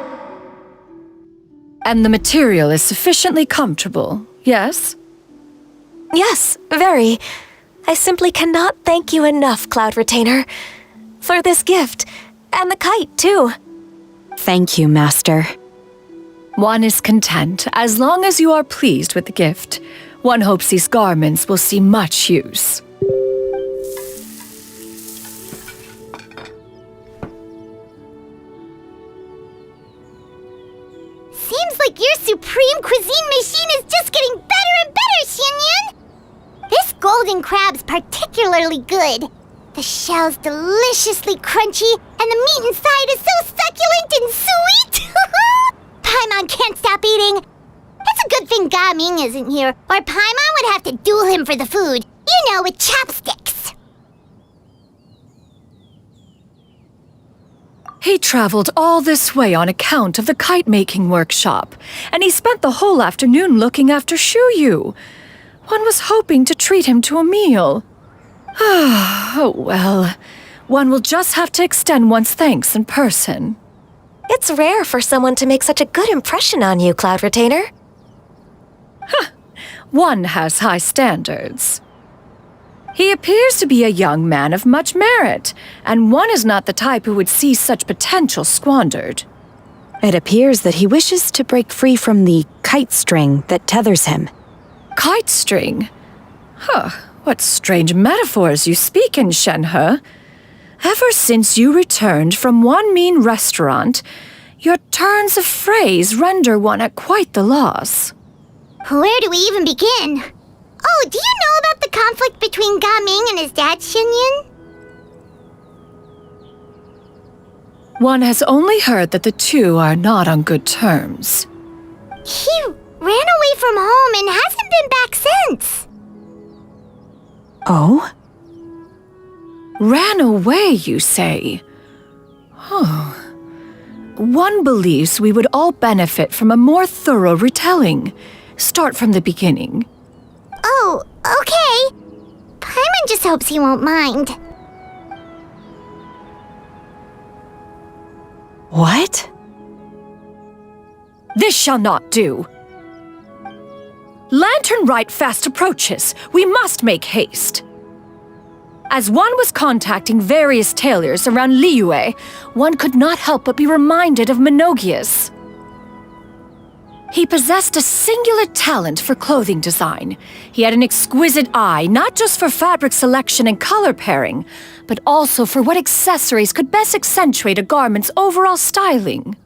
And the material is sufficiently comfortable, yes? Yes, very. I simply cannot thank you enough, Cloud Retainer. For this gift, and the kite, too. Thank you, Master. One is content as long as you are pleased with the gift. One hopes these garments will see much use. Seems like your supreme cuisine machine is just getting better and better, Xianyan! This golden crab's particularly good. The shell's deliciously crunchy, and the meat inside is so succulent and sweet! Paimon can't stop eating. It's a good thing Gaming isn't here, or Paimon would have to duel him for the food. You know, with chopsticks. He traveled all this way on account of the kite-making workshop, and he spent the whole afternoon looking after Shuyu. One was hoping to treat him to a meal. Oh, well. One will just have to extend one's thanks in person. It's rare for someone to make such a good impression on you, Cloud Retainer. One has high standards. He appears to be a young man of much merit, and one is not the type who would see such potential squandered. It appears that he wishes to break free from the kite string that tethers him. Kite string? Huh, what strange metaphors you speak in, Shenhe. Ever since you returned from one mean restaurant, your turns of phrase render one at quite the loss. Where do we even begin? Oh, do you know about the conflict between Gaming and his dad, Xianyan? One has only heard that the two are not on good terms. He ran away from home and hasn't been back since. Oh? Ran away, you say? Huh. One believes we would all benefit from a more thorough retelling. Start from the beginning. Oh, okay. Paimon just hopes he won't mind. What? This shall not do. Lantern Rite fast approaches. We must make haste. As one was contacting various tailors around Liyue, one could not help but be reminded of Menogias. He possessed a singular talent for clothing design. He had an exquisite eye, not just for fabric selection and color pairing, but also for what accessories could best accentuate a garment's overall styling.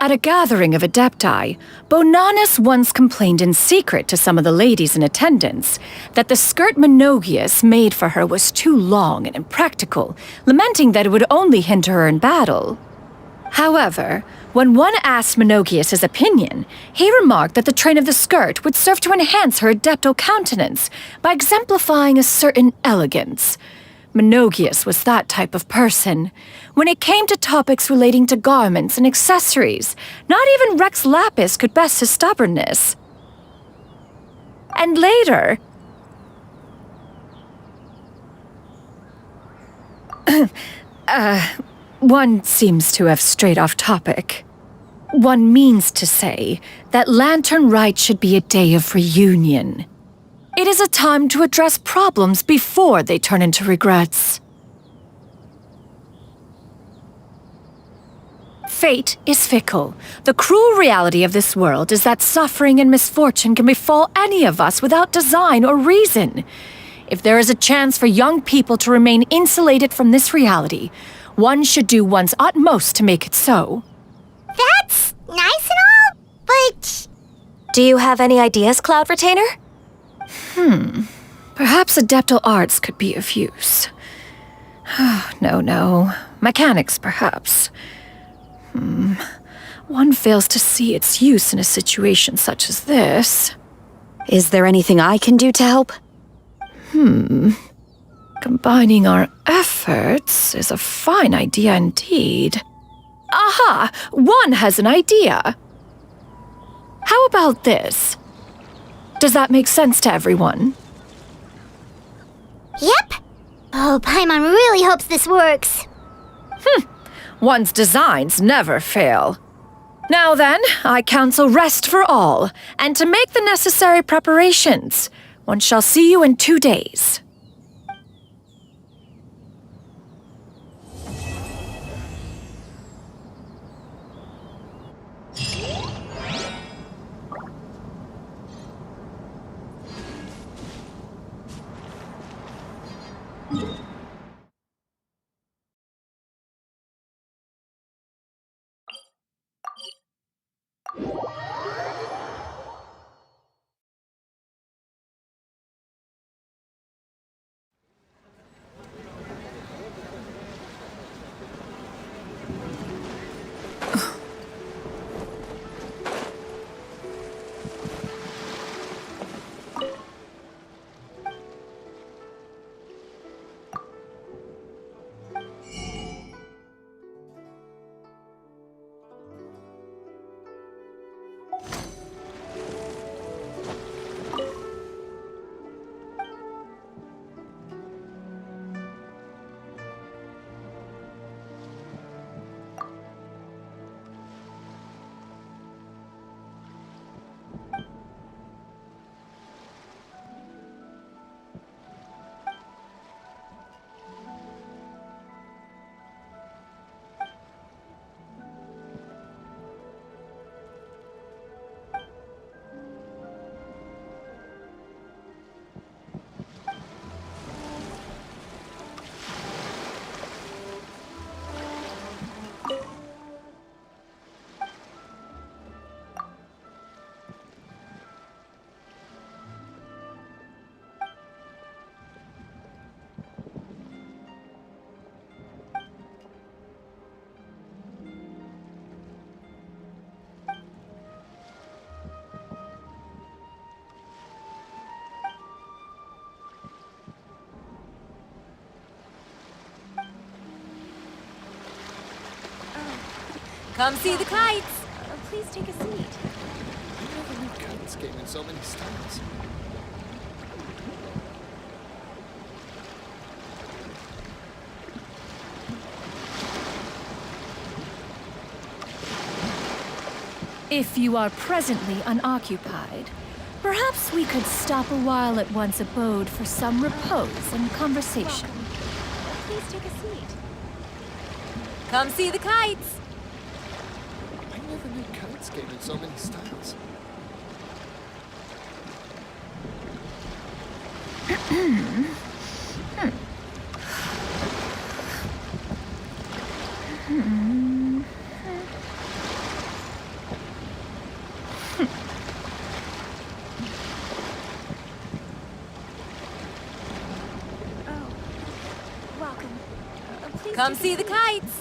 At a gathering of Adepti, Bonanis once complained in secret to some of the ladies in attendance that the skirt Menogias made for her was too long and impractical, lamenting that it would only hinder her in battle. However, when one asked Menogias' opinion, he remarked that the train of the skirt would serve to enhance her adeptal countenance by exemplifying a certain elegance. Menogias was that type of person. When it came to topics relating to garments and accessories, not even Rex Lapis could best his stubbornness. And later... one seems to have strayed off topic. One means to say that Lantern Rite should be a day of reunion. It is a time to address problems before they turn into regrets. Fate is fickle. The cruel reality of this world is that suffering and misfortune can befall any of us without design or reason. If there is a chance for young people to remain insulated from this reality, one should do one's utmost to make it so. That's nice and all, but... Do you have any ideas, Cloud Retainer? Perhaps adeptal arts could be of use. No. Mechanics, perhaps. One fails to see its use in a situation such as this. Is there anything I can do to help? Combining our efforts is a fine idea indeed. Aha! One has an idea! How about this? Does that make sense to everyone? Yep. Oh, Paimon really hopes this works. One's designs never fail. Now then, I counsel rest for all, and to make the necessary preparations. One shall see you in 2 days. Come see the kites! Please take a seat. Never knew kites came in so many styles. If you are presently unoccupied, perhaps we could stop a while at one's abode for some repose and conversation. Please take a seat. Come see the kites! I never knew kites came in so many styles. Welcome. Please Come take a see the seat. kites!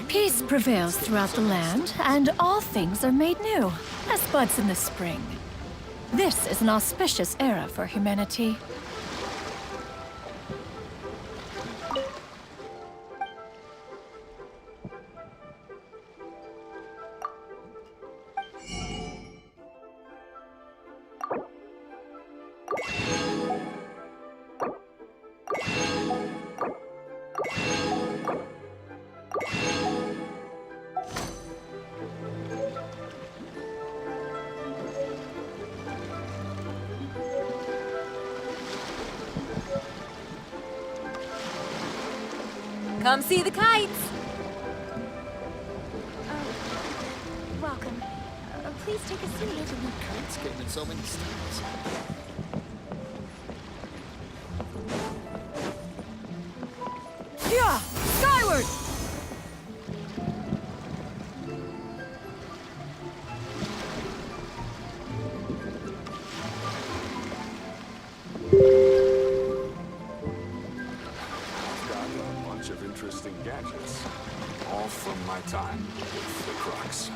Peace prevails throughout the land, and all things are made new, as buds in the spring. This is an auspicious era for humanity. Come see the kites! Welcome. Please take a seat. Kites came in so many styles. Yeah! Skyward! I've got a bunch of interesting gadgets. All from my time with the Crocs.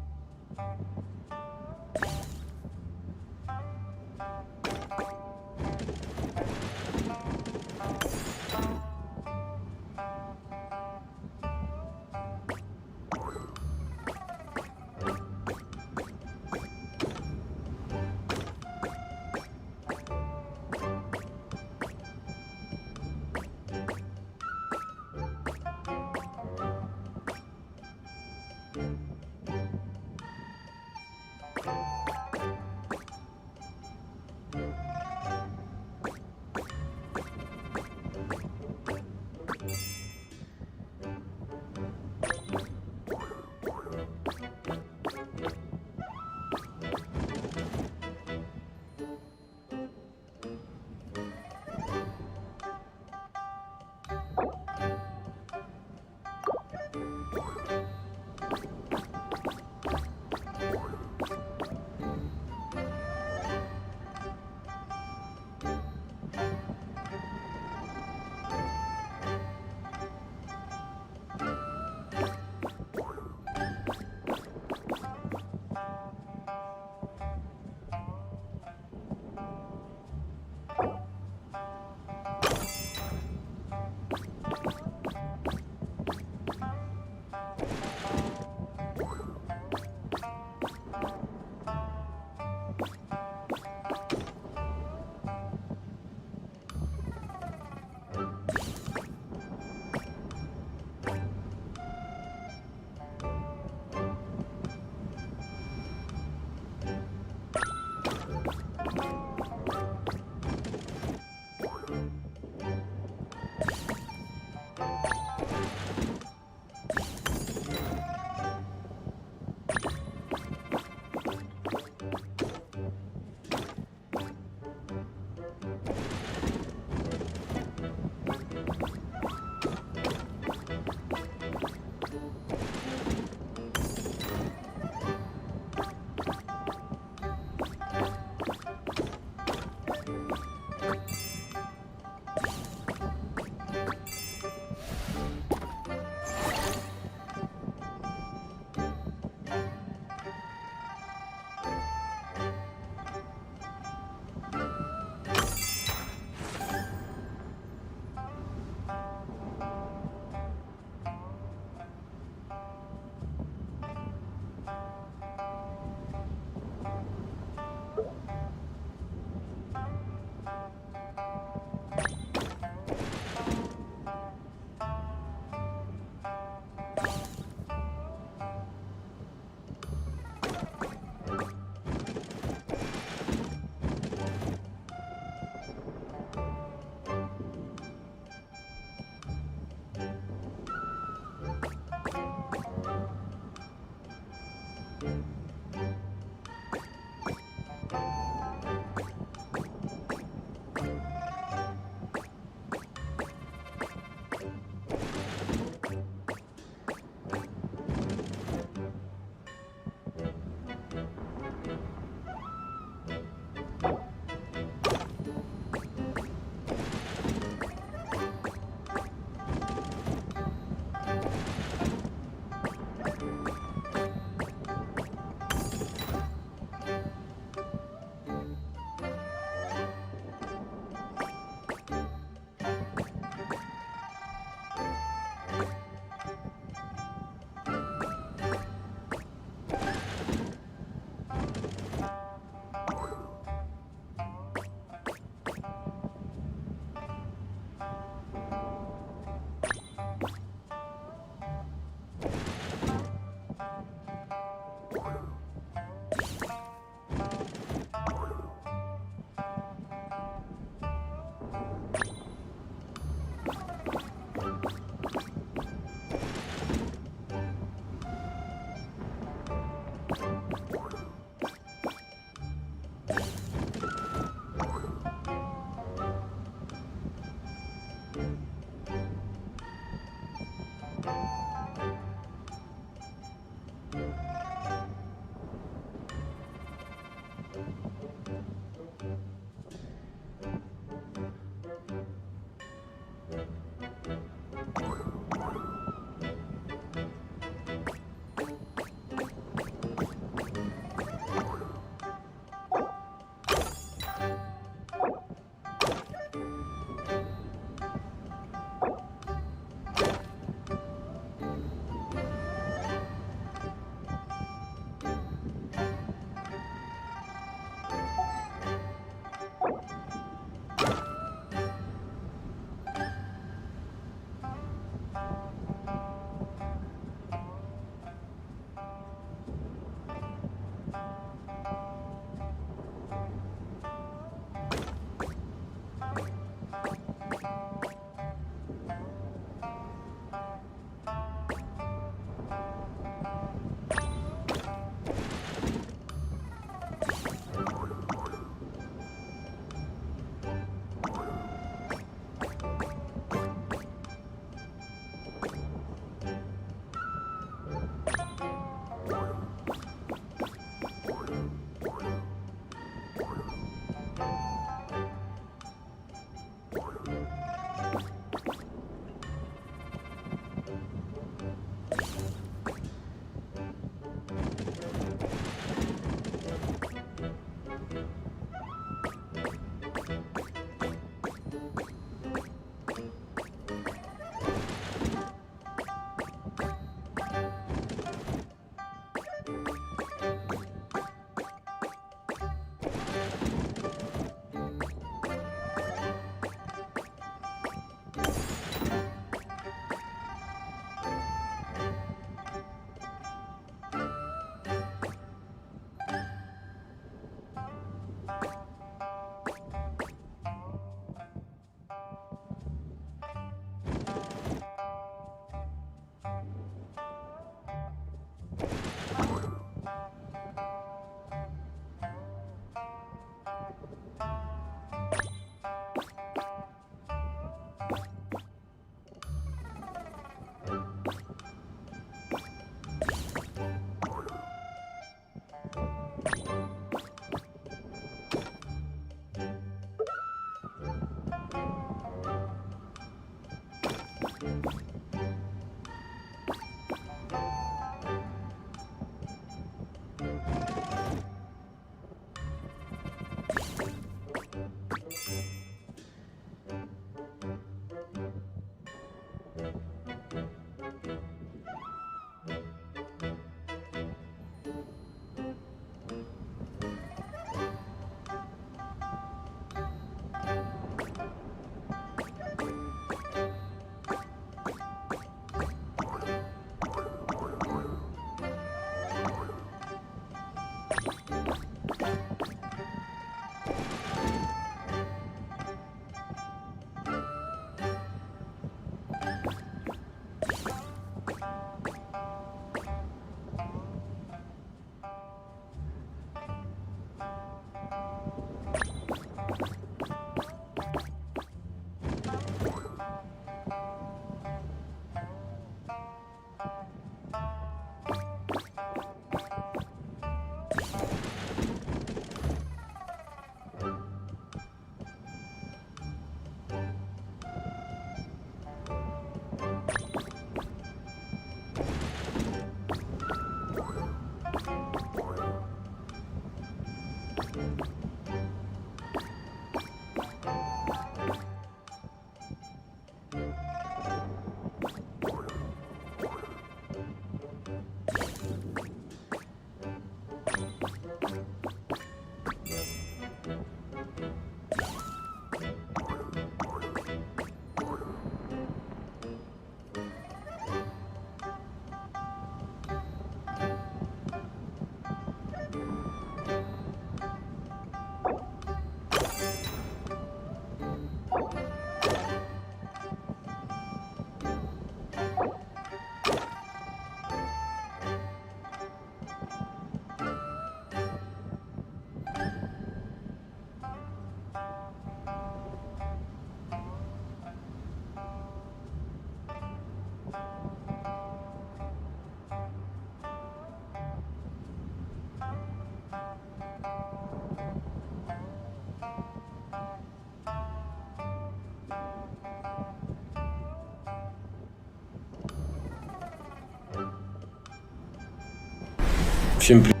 Всем привет.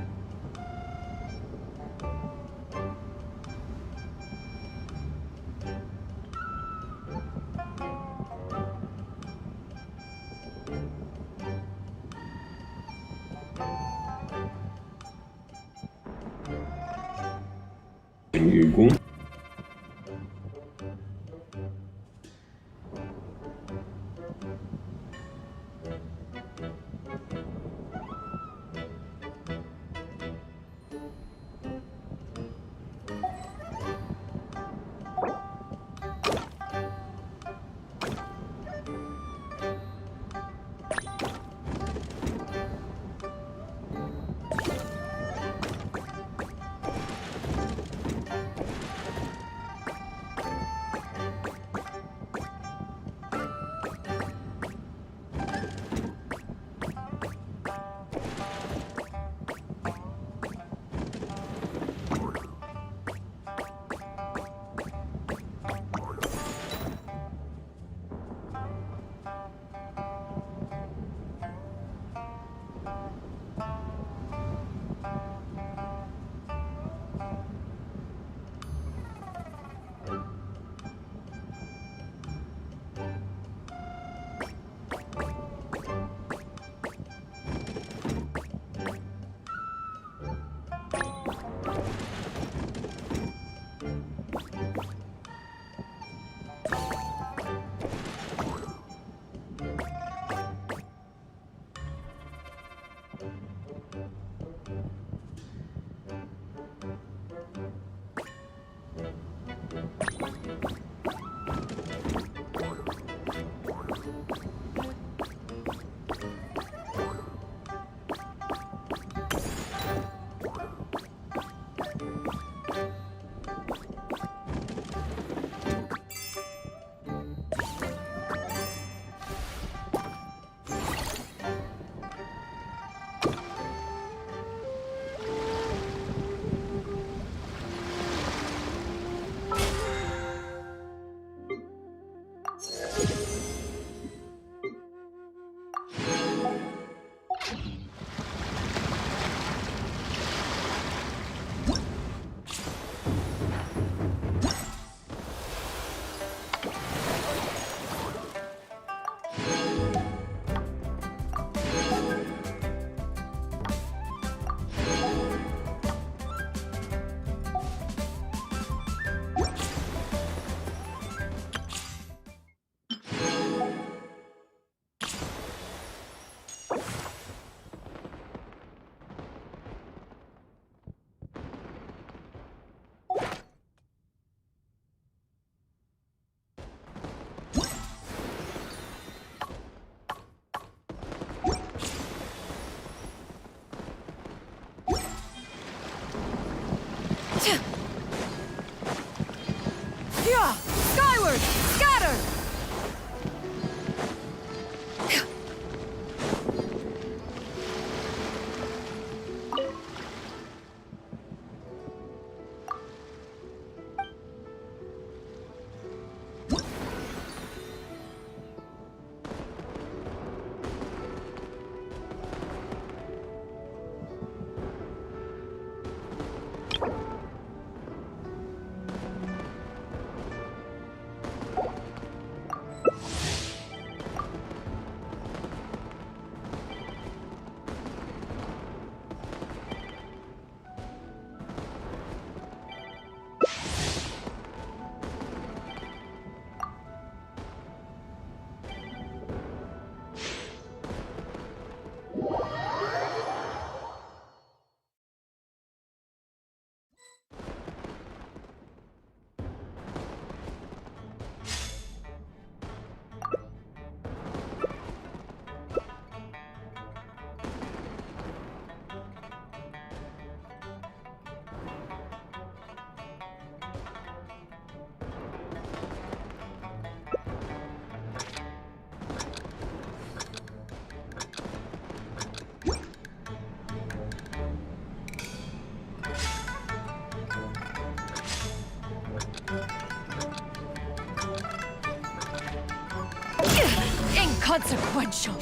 Inconsequential.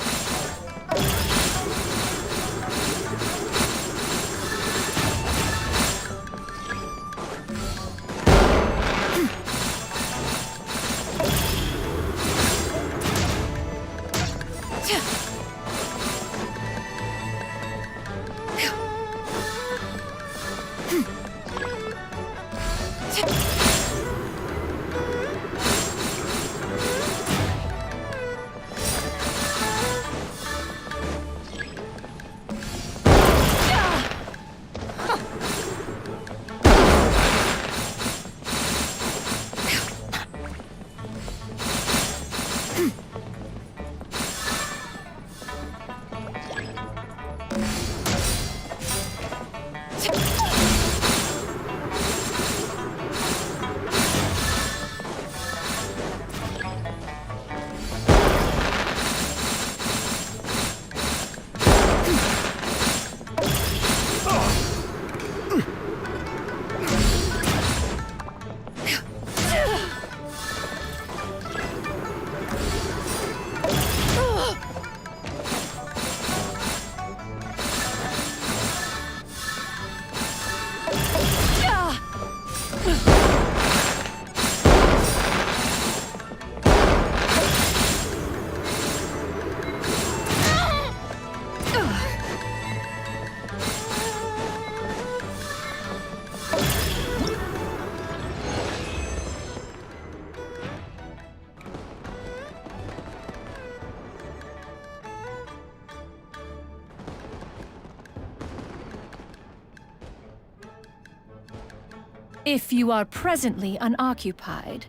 If you are presently unoccupied,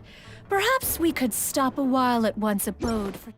perhaps we could stop a while at one's abode for...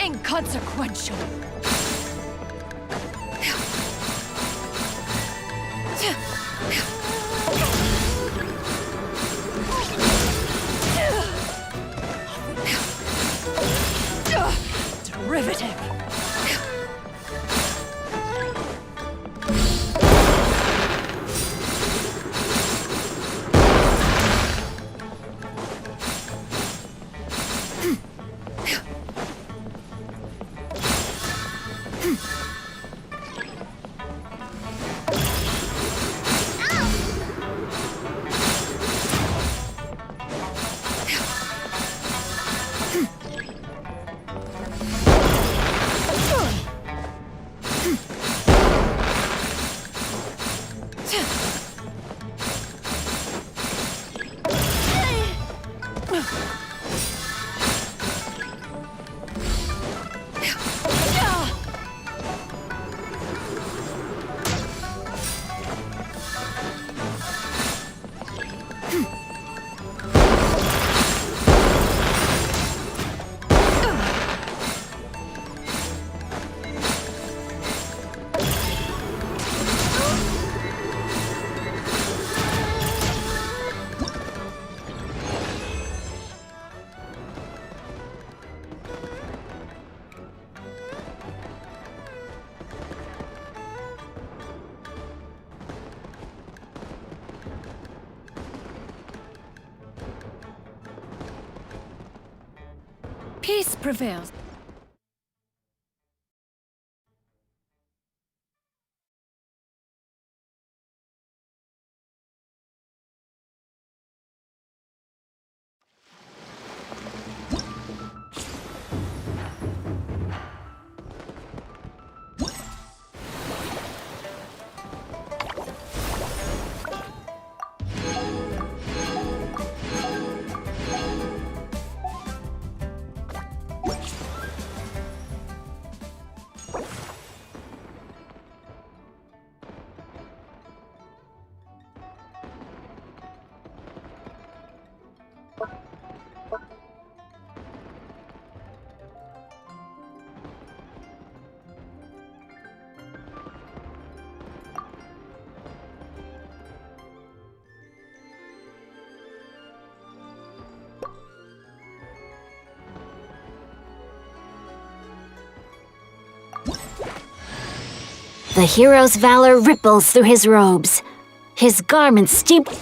Inconsequential. Derivative. Peace prevails. The hero's valor ripples through his robes. His garments steeped.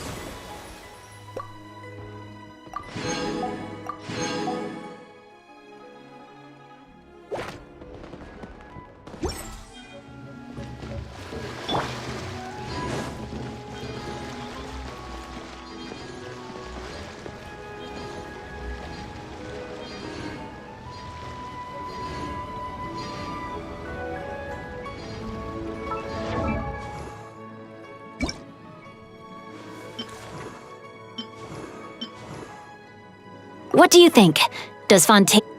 What do you think? Does Fontaine...